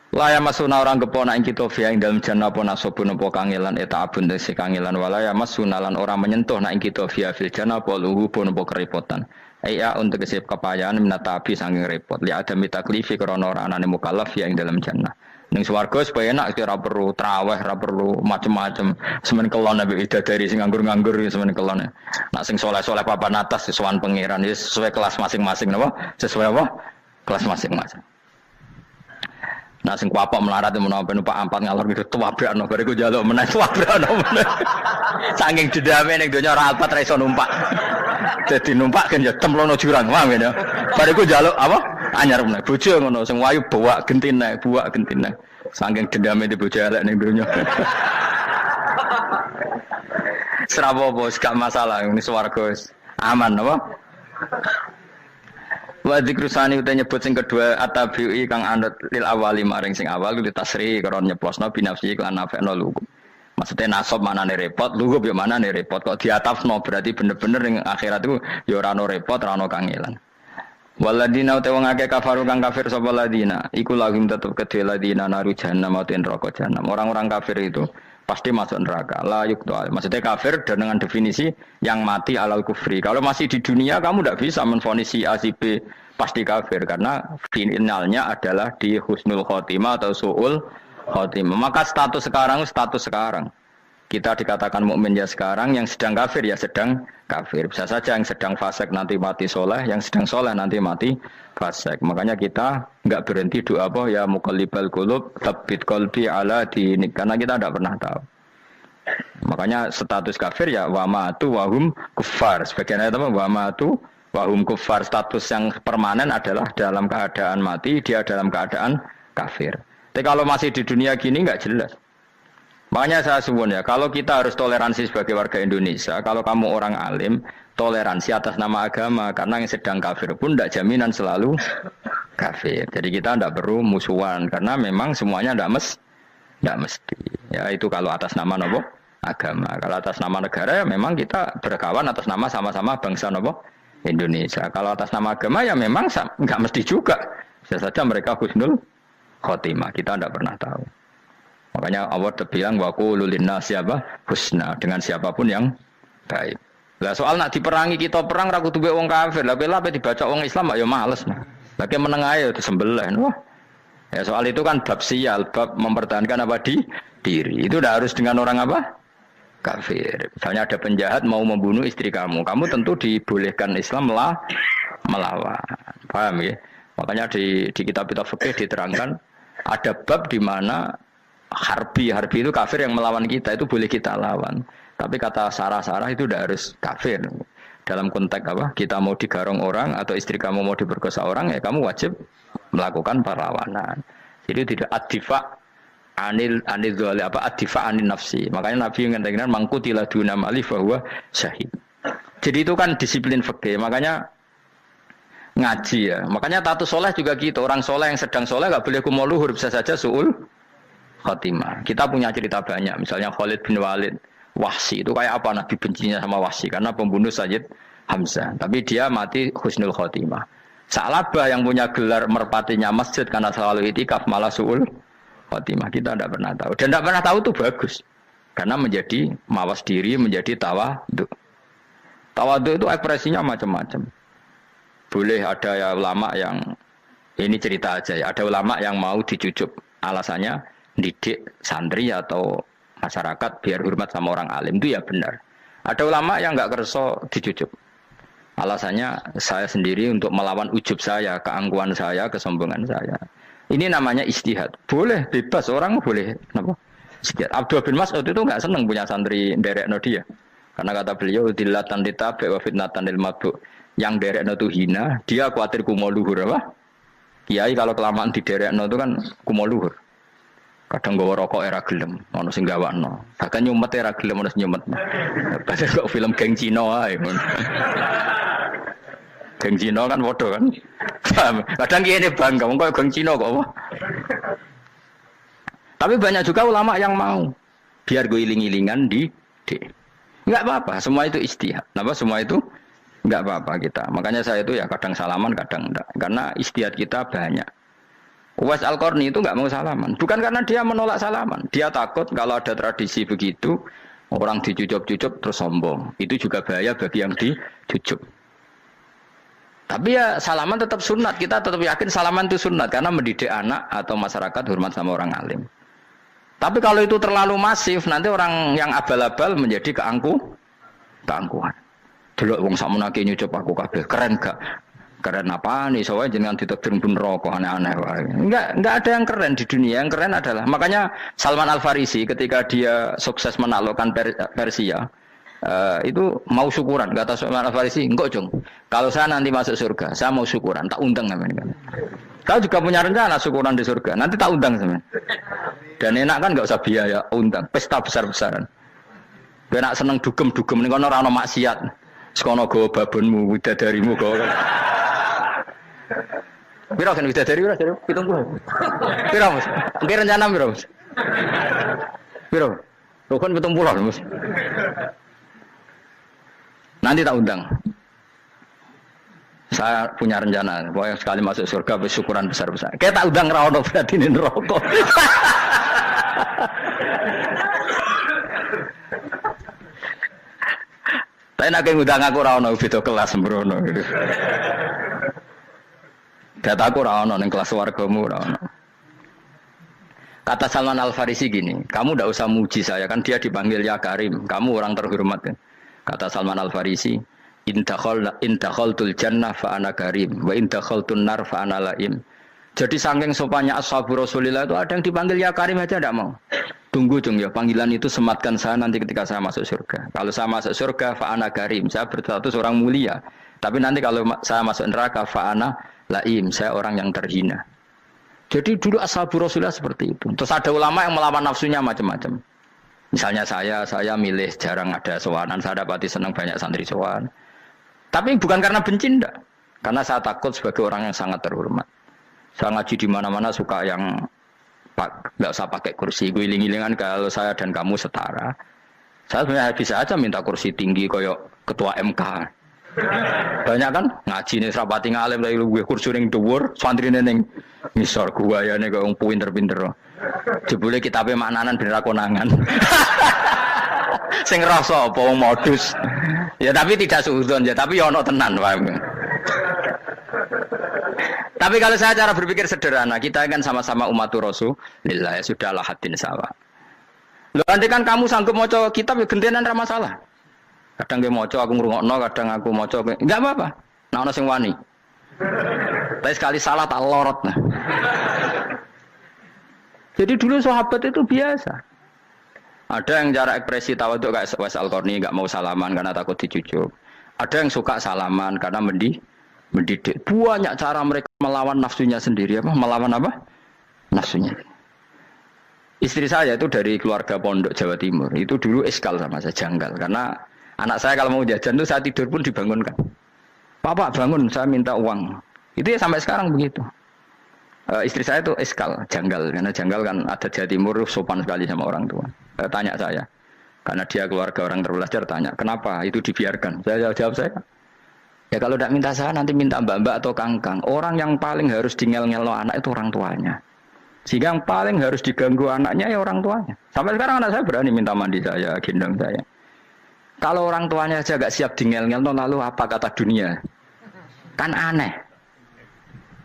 Laya masuna orang kepona ing kita via ing dalam jannah apa nasabun apa kangelan eta abun desi kangelan walaya masuna lan orang menyentuh nak ing kita via fil jannah apa luhu pun apa kerepotan. Iya untuk kesip kepayaan minatabi saking repot. Li ada mitaklifi krana ora anane mukallaf via ing dalam jannah. Ning swarga supaya enak ora perlu traweh, ora perlu macam-macam. Semen kelon nabi dari sing nganggur-nganggur semen kelon. Nak sing saleh-saleh papan atas sesuwan pangeran sesuai kelas masing-masing napa? Sesuai apa? Kelas masing-masing. Nah sing kuapok melarat menawa numpak ampat ngalor gitu tuwabrakno bariku njaluk meneh tuwabrakno meneh. Saking dendame ning donya ora alpat ra iso numpak. Dadi numpak kan ya templono jurang, paham ya. Bariku njaluk apa? Anyar meneh. Bojo ngono sing wayu buak gentine. Saking dendame di bojo elek ning donya. Serapo bos gak masalah ini swarga aman apa? Wa dzikrusani uta nyebut sing kedua atabi'i kang anut lil awali maring sing awal kuwi tasri karo nyeplosno binafsi lan nafekno lugu. Maksudnya nasab manane repot, lugu yo manane repot kok diatafno berarti bener-bener ning akhirat iku yo ora ono repot, ora ono kangelan. Waladina uta wong akeh kafaru kang kafir sapa ladina, iku lagim tetep kedhe ladina naru jahannam mauten neraka jahannam. Orang-orang kafir itu pasti masuk neraka. La yuqtal. Maksudnya kafir dengan definisi yang mati alal kufri. Kalau masih di dunia kamu tidak bisa menvonis si A si B pasti kafir karena finalnya adalah di husnul khotimah atau suul khotimah. Maka status sekarang. Kita dikatakan mukmin ya sekarang, yang sedang kafir ya sedang kafir. Bisa saja yang sedang fasik nanti mati soleh, yang sedang soleh nanti mati fasik. Makanya kita enggak berhenti doa apa ya muqallibal qulub tsabbit qalbi ala dinik, karena kita tidak pernah tahu. Makanya status kafir ya wa matu wa hum kuffar. Sebagian ayat apa wa matu wa hum kuffar, status yang permanen adalah dalam keadaan mati, dia dalam keadaan kafir. Tapi kalau masih di dunia gini enggak jelas. Makanya saya suwun ya, kalau kita harus toleransi sebagai warga Indonesia, kalau kamu orang alim, toleransi atas nama agama, karena yang sedang kafir pun tidak jaminan selalu kafir. Jadi kita tidak perlu musuhan, karena memang semuanya tidak mesti. Ya itu kalau atas nama nopo agama. Kalau atas nama negara ya memang kita berkawan atas nama sama-sama bangsa nopo Indonesia. Kalau atas nama agama ya memang nggak mesti juga. Bisa saja mereka husnul khotimah, kita tidak pernah tahu. Makanya Allah terbilang wa qulul linnasi apa husna, dengan siapapun yang baik. Lah soal nak diperangi kita perang ra kudu wong kafir. Lah ape dibaca wong Islam ya males. Lagi meneng ae disembelih. Wah. Ya soal itu kan bab sial, bab mempertahankan apa diri. Itu udah harus dengan orang apa? Kafir. Misalnya ada penjahat mau membunuh istri kamu tentu dibolehkan Islam melawan. Paham ya? Makanya di kitab-kitab fikih diterangkan ada bab di mana harbi itu kafir yang melawan kita, itu boleh kita lawan. Tapi kata sarah-sarah itu udah harus kafir. Dalam konteks apa? Kita mau digarong orang atau istri kamu mau diperkosa orang, ya kamu wajib melakukan perlawanan. Jadi tidak adifa anil dzali apa adifa anin nafsi. Makanya Nabi mengatakan mangkutila duna mali bahwa syahid. Jadi itu kan disiplin fikih. Makanya ngaji ya. Makanya tatus soleh juga gitu. Orang soleh yang sedang soleh nggak boleh kumul luhur, bisa saja suul khotimah. Kita punya cerita banyak. Misalnya Khalid bin Walid, Wahsy itu kayak apa Nabi bencinya sama Wahsy karena pembunuh Sayyid Hamzah. Tapi dia mati husnul khotimah. Sa'labah yang punya gelar merpatinya masjid karena selalu itikaf malah suul khotimah. Kita tidak pernah tahu. Dan tidak pernah tahu itu bagus. Karena menjadi mawas diri, menjadi tawadhu. Tawadhu itu ekspresinya macam-macam. Boleh ada ya ulama yang, ini cerita aja ya, ada ulama yang mau dicucup. Alasannya didik santri atau masyarakat biar hormat sama orang alim. Itu ya benar. Ada ulama yang nggak kerso dicucup. Alasannya saya sendiri untuk melawan ujub saya, keangkuhan saya, kesombongan saya. Ini namanya istihad. Boleh, bebas. Orang boleh. Kenapa? Istihad. Abdullah bin Mas'ud itu nggak senang punya santri derekno dia. Karena kata beliau, dilatan ditabe wa fitnatan lil mabuk. Yang derekno itu hina, dia khawatir kumo luhur. Apa? Kiai kalau kelamaan di derekno itu kan kumo luhur. Kadang gawa rokok era gelem, ono sing gawakno. Bahkan nyumet era gelem ono sing nyumet. Padahal kok film geng Cina ae. Geng Cina kan bodoh kan. Kadang kene bangga wong kok geng Cina kok apa. Tapi banyak juga ulama yang mau biar gue iling-ilingan di enggak apa-apa, semua itu istihad. Kenapa semua itu enggak apa-apa kita. Makanya saya itu ya kadang salaman, kadang enggak. Karena istihad kita banyak. Uwais Al-Qarni itu enggak mau salaman. Bukan karena dia menolak salaman. Dia takut kalau ada tradisi begitu, orang dicucup-cucup terus sombong. Itu juga bahaya bagi yang dicucup. Tapi ya salaman tetap sunat. Kita tetap yakin salaman itu sunat. Karena mendidik anak atau masyarakat hormat sama orang alim. Tapi kalau itu terlalu masif, nanti orang yang abal-abal menjadi keangkuhan. Delok wong sakmenake nyucup aku kabeh. Keren gak? Keren apa nih? Soalnya jenengan ditakdir pun rokok aneh-aneh. Enggak ada yang keren di dunia. Yang keren adalah makanya Salman Al Farisi ketika dia sukses menaklukkan Persia itu mau syukuran. Kata Salman Al Farisi, enggak Jong. Kalau saya nanti masuk surga, saya mau syukuran. Tak undang namanya. Kau juga punya rencana syukuran di surga. Nanti tak undang sama. Dan enak kan enggak usah biaya undang. Pesta besar-besaran. Enak seneng dugem-dugem ning kono ora ono maksiat. Sekono go babonmu, widadarimu go. Piro kan widadari ora jare 70. Piro Mas? Engke rencana piro Mas? Piro? Rukun 70 Mas. Nanti tak undang. Saya punya rencana, pokoknya sekali masuk surga bersyukuran besar-besar. Kayak tak undang ra ono berarti ning neraka. Tapi nak ngundang aku ra ono beda kelas sembrono. Data aku ra ono ning kelas wargamu ra ono. Kata Salman Al Farisi gini, kamu ndak usah muji saya kan dia dipanggil ya Karim, kamu orang terhormat kan. Kata Salman Al Farisi, in dakhaltul jannah fa ana karim wa in dakhaltun nar fa ana laim. Jadi saking sopannya ashabu Rasulillah itu ada yang dipanggil ya Karim aja enggak mau. Tunggu Jung ya, panggilan itu sematkan saya nanti ketika saya masuk surga. Kalau saya masuk surga fa ana karim, saya berstatus orang mulia. Tapi nanti kalau saya masuk neraka fa ana laim, saya orang yang terhina. Jadi dulu ashabu Rasulillah seperti itu. Terus ada ulama yang melawan nafsunya macam-macam. Misalnya saya milih jarang ada sowanan, saya dapati senang banyak santri sowan. Tapi bukan karena benci enggak. Karena saya takut sebagai orang yang sangat terhormat. Saya ngaji di mana-mana suka yang enggak usah pakai kursi, guling-gilingan kalau saya dan kamu setara. Saya sebenarnya bisa aja minta kursi tinggi koyok ketua MK. Banyak kan ngaji nih serapati ngalim dari gue kursi ning dhuwur, santri ning ngisor gua ya nek wong pinter-pinter. Jebule kitabe maknanan ben ra konangan. Sing rasa apa wong modus. Ya tapi tidak suudzon ya, tapi ya ono tenan paham. Tapi kalau saya cara berpikir sederhana, kita kan sama-sama umatur Rasulillah, ya sudahlah hadin sawa. Loh nanti kan kamu sanggup maca kitab ya gentenan ra masalah. Kadang dia moco aku ngrungokno, kadang aku moco enggak apa-apa. Nah ono sing wani. Tapi sekali salah tak lorot nah. Jadi dulu sahabat itu biasa. Ada yang cara ekspresi tawadhu kayak Uwais Al-Qarni enggak mau salaman karena takut dicucup. Ada yang suka salaman karena mendidik. Banyak cara mereka melawan nafsunya sendiri apa? Melawan apa? nafsunya. Istri saya itu dari keluarga pondok Jawa Timur. Itu dulu eskal sama saya, janggal. Karena anak saya kalau mau jajan itu saya tidur pun dibangunkan. Pak bangun, saya minta uang. Itu ya sampai sekarang begitu. Istri saya itu eskal, janggal. Karena janggal kan ada Jawa Timur sopan sekali sama orang tua. Tanya saya. Karena dia keluarga orang terpelajar, tanya, kenapa itu dibiarkan? Saya jawab saya. Ya kalau tidak minta saya, nanti minta mbak-mbak atau kangkang. Orang yang paling harus ngel-ngelo anak itu orang tuanya. Sehingga yang paling harus diganggu anaknya ya orang tuanya. Sampai sekarang anak saya berani minta mandi saya, gendong saya. Kalau orang tuanya aja gak siap ngel-ngel, lalu apa kata dunia? Kan aneh.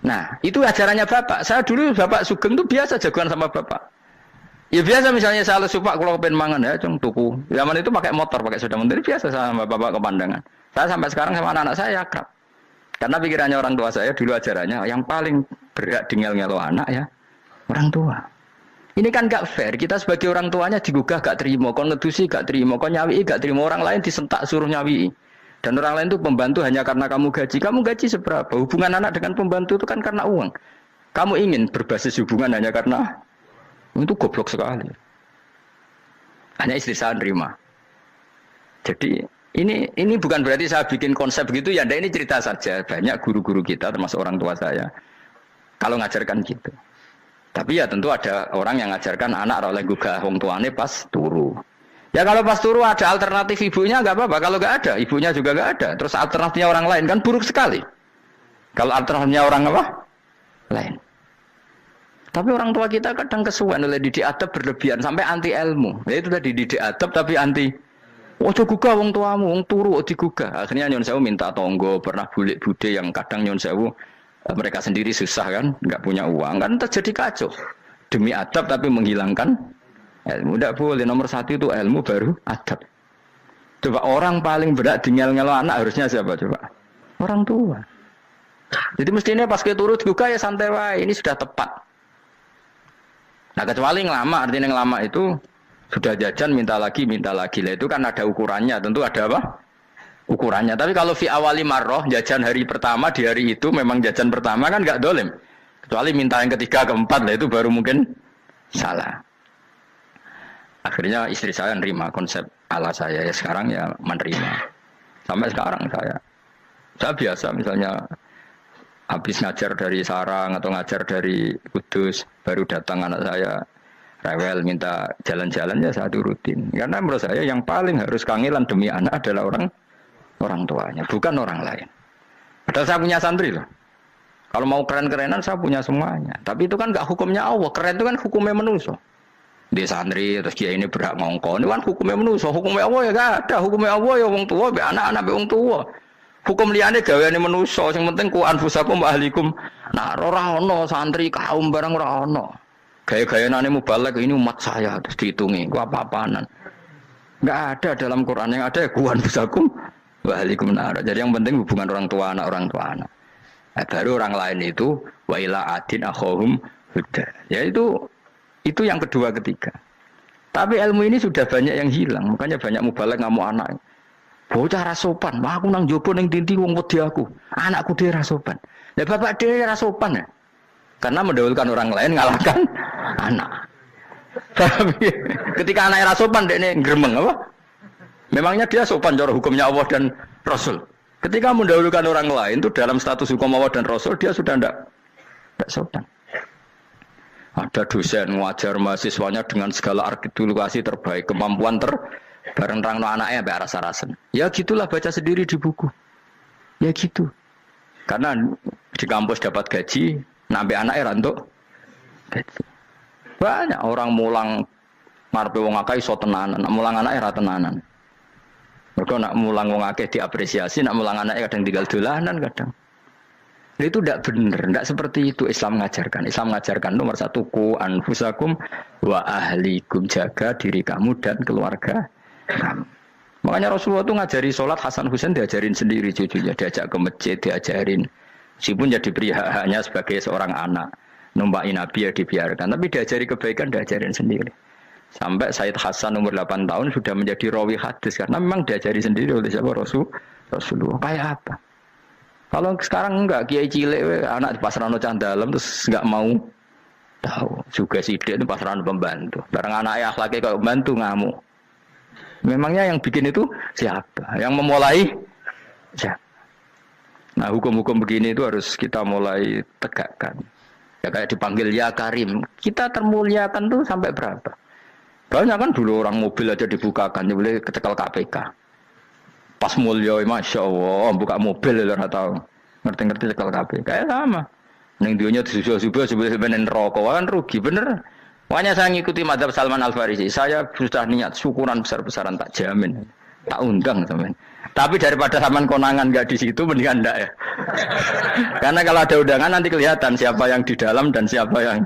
Nah, itu ajarannya bapak. Saya dulu bapak Sugeng itu biasa jagoan sama bapak. Ya biasa misalnya saya lesu pak kalau pengen mangan ya cung tuku. Zaman itu pakai motor, pakai sepeda motor biasa sama bapak ke pandangan. Saya sampai sekarang sama anak-anak saya akrab. Karena pikirannya orang tua saya dulu ajarannya yang paling berhak ngel-ngelo anak ya orang tua. Ini kan gak fair. Kita sebagai orang tuanya digugah gak terima, kon ngedusi gak terima, kon nyawi gak terima, orang lain disentak suruh nyawi. Dan orang lain itu pembantu hanya karena kamu gaji. Kamu gaji seberapa? Hubungan anak dengan pembantu itu kan karena uang. Kamu ingin berbasis hubungan hanya karena itu goblok sekali. Hanya istri saya nerima. Jadi ini bukan berarti saya bikin konsep gitu ya. Ini cerita saja. Banyak guru-guru kita termasuk orang tua saya kalau ngajarkan gitu. Tapi ya tentu ada orang yang ngajarkan anak oleh gugah wong tuane pas turu. Ya kalau pas turu ada alternatif ibunya nggak apa-apa. Kalau nggak ada, ibunya juga nggak ada. Terus alternatifnya orang lain kan buruk sekali. Kalau alternatifnya orang apa? Lain. Tapi orang tua kita kadang kesuwen oleh didik adab berlebihan sampai anti ilmu. Ya itu tadi didik adab tapi anti. Ojo gugah wong tuamu, wong turu digugah. Akhirnya nyon sewu minta tonggo, pernah bulik bude yang kadang nyon sewu mereka sendiri susah kan, nggak punya uang kan terjadi kacau. Demi adab tapi menghilangkan ilmu. Tidak boleh, nomor satu itu ilmu baru adab. Coba orang paling berat ngel-ngelo anak harusnya siapa coba? Orang tua. Jadi mestinya pas kita turut juga ya santai wae, ini sudah tepat. Nah kecuali ngelama, artinya ngelama itu sudah jajan minta lagi lah itu kan ada ukurannya, tentu ada apa? Ukurannya. Tapi kalau fi awali marroh jajan hari pertama di hari itu memang jajan pertama kan nggak dolim. Kecuali minta yang ketiga keempat lah itu baru mungkin salah. Akhirnya istri saya nerima konsep ala saya ya sekarang ya menerima. Sampai sekarang saya biasa misalnya habis ngajar dari Sarang atau ngajar dari Kudus baru datang anak saya rewel minta jalan-jalan ya saya turutin. Karena menurut saya yang paling harus kangelan demi anak adalah orang tuanya, bukan orang lain. Padahal saya punya santri loh. Kalau mau keren-kerenan saya punya semuanya. Tapi itu kan nggak hukumnya Allah. Keren itu kan hukumnya manusia. Dia santri terus dia ini berhak ngongkon. Ini kan hukumnya manusia. Hukumnya Allah ya gak ada. Hukumnya Allah ya wong tua, be anak-anak be wong tua. Hukum liane gaweane manusia. Yang penting ku anfusakum wa ahlikum. Nah, ora ono santri kaum barang ora ono. Gaya-gayanane mubalek ini umat saya terus dihitungi. Ku apa-apaanan. Enggak ada dalam Quran yang ada ku anfusakum wa ahlikum nar. Jadi yang penting hubungan orang tua anak. Nah, baru orang lain itu wa ila adin akhahum huda. Ya itu yang kedua ketiga. Tapi ilmu ini sudah banyak yang hilang. Makanya banyak mubalek ngamuk anak. Bocah rasopan, wah aku nang jopo ning tinti wong wedi aku. Anakku dhewe rasopan. Lah bapak dhewe rasopan ya. Karena mendahulukan orang lain ngalahkan anak. Tapi ketika anaknya rasopan dekne gremeng apa? Memangnya dia sopan cara hukumnya Allah dan Rasul. Ketika mendahulukan orang lain itu dalam status hukum Allah dan Rasul dia sudah tidak sopan. Ada dosen ngajar mahasiswanya dengan segala artikulasi terbaik, kemampuan bareng rangno anaknya sampai rasa-rasen. Ya gitulah baca sendiri di buku. Ya gitu. Karena di kampus dapat gaji, nampi anaknya rantuk gaji. Banyak orang mulang ngarepe wong akeh iso tenanan, mulang anaknya ra tenanan. Mergo nak mulang wong akeh diapresiasi, nak mulang anaknya kadang tinggal dolanan kadang. Itu tidak benar, tidak seperti itu Islam mengajarkan. Islam mengajarkan nomor satu ku anfusakum wa ahlikum, jaga diri kamu dan keluarga kamu. Makanya Rasulullah itu ngajari sholat Hasan Husain diajarin sendiri cucunya, diajak ke masjid diajarin. Meskipun jadi hanya sebagai seorang anak, numpaki Nabi ya dibiarkan, tapi diajari kebaikan diajarin sendiri. Sampai Said Hasan umur 8 tahun sudah menjadi rawi hadis karena memang diajari sendiri oleh siapa Rasulullah. Kayak apa? Kalau sekarang enggak, kiai cilik anak di pasrano cah dalam terus enggak mau Tahu. Juga sidik itu pasaran pembantu. Barang anaknya akhlaknya kayak pembantu ngamuk. Memangnya yang bikin itu siapa? Yang memulai siapa? Nah, hukum-hukum begini itu harus kita mulai tegakkan. Ya kayak dipanggil ya Karim. Kita termuliakan tuh sampai berapa? Banyak kan dulu orang mobil aja dibukakan, dia boleh kecekel KPK. Pas mulia, masya Allah, buka mobil ya tahu. Ngerti-ngerti cekel KPK. Kayak sama. Neng dunia subuh-subuh sebelum rokok kan rugi bener. Makanya saya ngikuti madzhab Salman Al Farisi. Saya sudah niat syukuran besar-besaran tak jamin, tak undang teman. Tapi daripada saman konangan nggak di situ mendingan enggak ya. Karena kalau ada undangan nanti kelihatan siapa yang di dalam dan siapa yang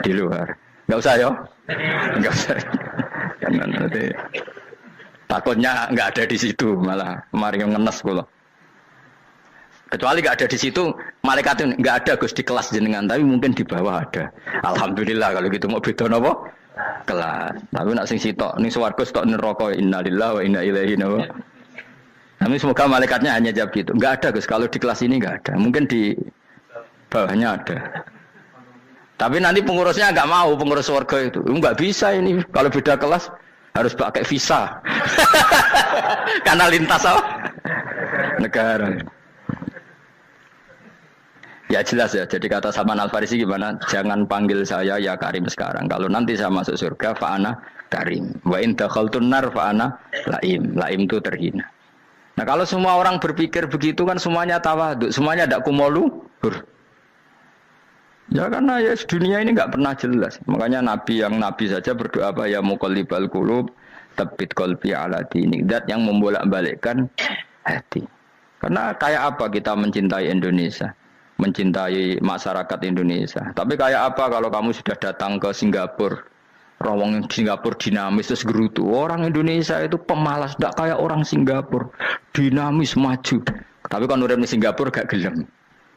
di luar. Nggak usah yo, nggak usah. Karena nanti takutnya nggak ada di situ malah mari ngenes pula. Kecuali nggak ada di situ, malaikat itu nggak ada Gus di kelas jenengan, tapi mungkin di bawah ada. Alhamdulillah kalau gitu mau beda apa? Kelas. Tapi nak sing sitok, ning swarga sitok neraka innalillahi wa inna ilaihi raji'un. Tapi semoga malaikatnya hanya jawab gitu. Nggak ada Gus, kalau di kelas ini nggak ada. Mungkin di bawahnya ada. Tapi nanti pengurusnya nggak mau, pengurus swarga itu. Nggak bisa ini, kalau beda kelas harus pakai visa. Karena lintas apa? Negara. Ya jelas ya, jadi kata Salman Al Farisi gimana? Jangan panggil saya ya Karim sekarang. Kalau nanti saya masuk surga, fa'ana Karim. Wa in dakhaltun nar fa'ana Laim. Laim itu terhina. Nah kalau semua orang berpikir begitu kan semuanya tawadhu, semuanya tidak kumoluhur. Ya karena ya dunia ini nggak pernah jelas. Makanya Nabi yang Nabi saja berdoa apa ya muqallibal qulub, tsabbit qalbi ala dinik. Dat yang membolak-balikkan hati. Karena kayak apa kita mencintai Indonesia? Mencintai masyarakat Indonesia. Tapi kayak apa kalau kamu sudah datang ke Singapura, rawang Singapura dinamis terus gerutu. Orang Indonesia itu pemalas, tidak kayak orang Singapura, dinamis maju. Tapi kalau orang di Singapura gak gelem.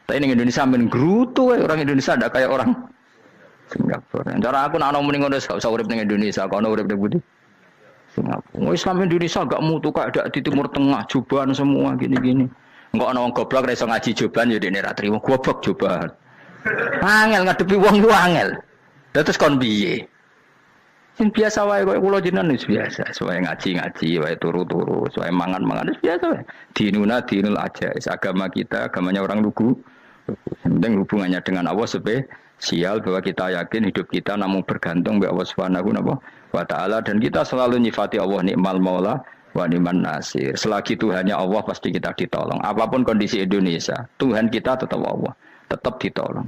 Tapi di Indonesia main gerutu, orang Indonesia tidak kayak orang Singapura. Cara aku nak ngomong ngono gak usah urip ning Indonesia, kalau urip ning Budi. Singapura. Islam Indonesia gak mutu kayak di Timur Tengah, jubahan semua gini-gini. Enggak ana wong goblok ra iso ngaji joban ya dene ra trimo goblok joban. Angel ngadepi wong ku angel. Terus kon piye? Sing biasa wae kok kula jenengan wis biasa, wae ngaji-ngaji, wae turu-turu, wae mangan-mangan wis biasa wae. Dinuna dinul aja, agama kita, agamanya orang lugu. Penting hubungannya dengan Allah spesial bahwa kita yakin hidup kita namun bergantung kepada Allah Subhanahu wa taala dan kita selalu nyifati Allah nikmal maula wa ni'man nasir. Selagi Tuhannya Allah pasti kita ditolong. Apapun kondisi Indonesia, Tuhan kita tetap Allah, tetap ditolong.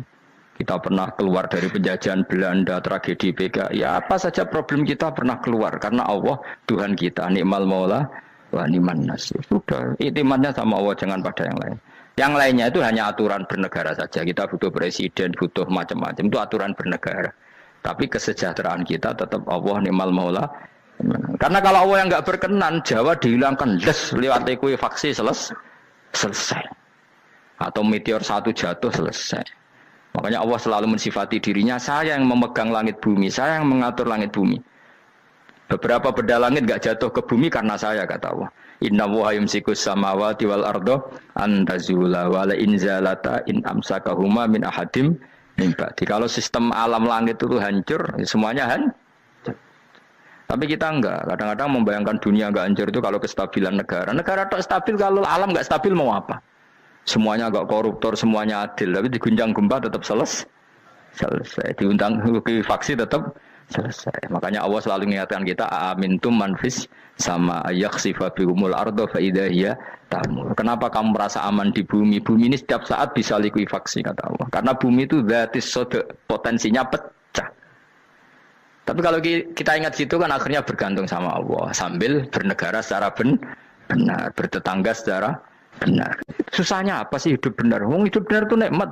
Kita pernah keluar dari penjajahan Belanda, tragedi PKI, ya apa saja problem kita pernah keluar karena Allah Tuhan kita, nikmal maula wa ni'man nasir. Sudah, iktimatnya sama Allah, jangan pada yang lain. Yang lainnya itu hanya aturan bernegara saja. Kita butuh presiden, butuh macam-macam, itu aturan bernegara. Tapi kesejahteraan kita tetap Allah nikmal maula. Karena kalau Allah yang nggak berkenan, Jawa dihilangkan, lewat ekuifaksi selesai. Atau meteor satu jatuh selesai. Makanya Allah selalu mensifati dirinya, saya yang memegang langit bumi, saya yang mengatur langit bumi. Beberapa benda langit nggak jatuh ke bumi karena saya, kata Allah. Inna wa yumsikus samawati wal ardo antazula wala inzalata in amsakahuma min ahadim min ba'di. Kalau sistem alam langit itu hancur, semuanya hancur. Tapi kita enggak, kadang-kadang membayangkan dunia enggak hancur itu kalau kestabilan negara. Negara tak stabil, kalau alam enggak stabil mau apa? Semuanya enggak koruptor, semuanya adil. Tapi diguncang gempa tetap selesai. Diundang faksi tetap selesai. Makanya Allah selalu mengingatkan kita, amintum manfis sama yakhsifa bihumul ardo faidahiyya tamur. Kenapa kamu merasa aman di bumi? Bumi ini setiap saat bisa likuifaksi, kata Allah. Karena bumi itu dzatis sodok, potensinya pecah. Tapi kalau kita ingat situ kan akhirnya bergantung sama Allah sambil bernegara secara benar, bertetangga secara benar. Susahnya apa sih hidup benar? Wong hidup benar itu nikmat.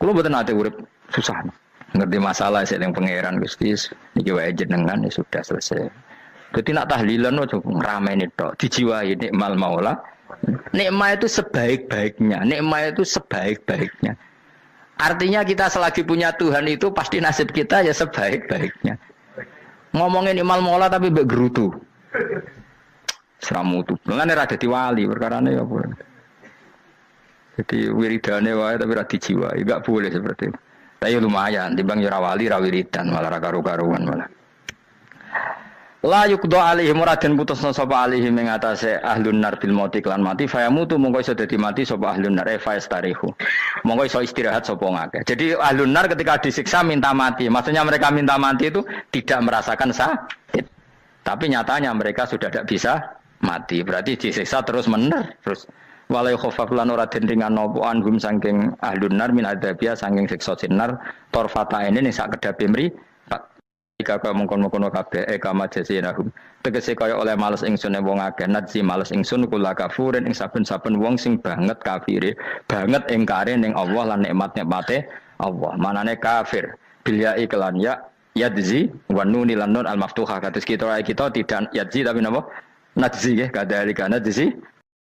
Kalau mboten nate urip susah. Ngerti masalah sing pangeran Gusti niki wae jenengan ya sudah selesai. Dadi nak tahlilan ojo ngrameni tok, dijiwai nikmal maula. Nikmat itu sebaik-baiknya, nikmat itu sebaik-baiknya. Artinya kita selagi punya Tuhan itu pasti nasib kita ya sebaik-baiknya. Ngomongin imal mola tapi mbek gerutu. Seramutu. Mulane ra dadi wali perkarane ya boleh. Jadi wiridane wae tapi ra dijiwai, enggak boleh seperti itu. Tapi lumayan, timbang ora wali ra wiridan malah ra karu-karuan malah. La yuqda alaihim muraden putusna sapa alaihim ing atase ahlun nar bil mauti lan mati fayamutu mongko iso dadi mati sapa ahlun nar fayastarihu. Mongko iso istirahat sapa ngakeh. Jadi ahlun nar ketika disiksa minta mati. Maksudnya mereka minta mati itu tidak merasakan sakit. Tapi nyatanya mereka sudah tidak bisa mati. Berarti disiksa terus terus walai khofaf lan ora den ringan napa anhum saking ahlun nar min adzabia saking siksa sinar torfata ini ning sak kedape mri jika kaya mengkono-kono kabeh kama jasinahum tegese kaya oleh males ingsun wong akeh nadzi males ingsun kula kafurin ing saben-saben wong sing banget kafire banget ingkare ning Allah lan nikmat-nikmate Allah manane kafir bilya iklan ya yadzi wa nun lan nun al maftuha kados kita tidak yadzi tapi napa nadzi nggih kadhalika nadzi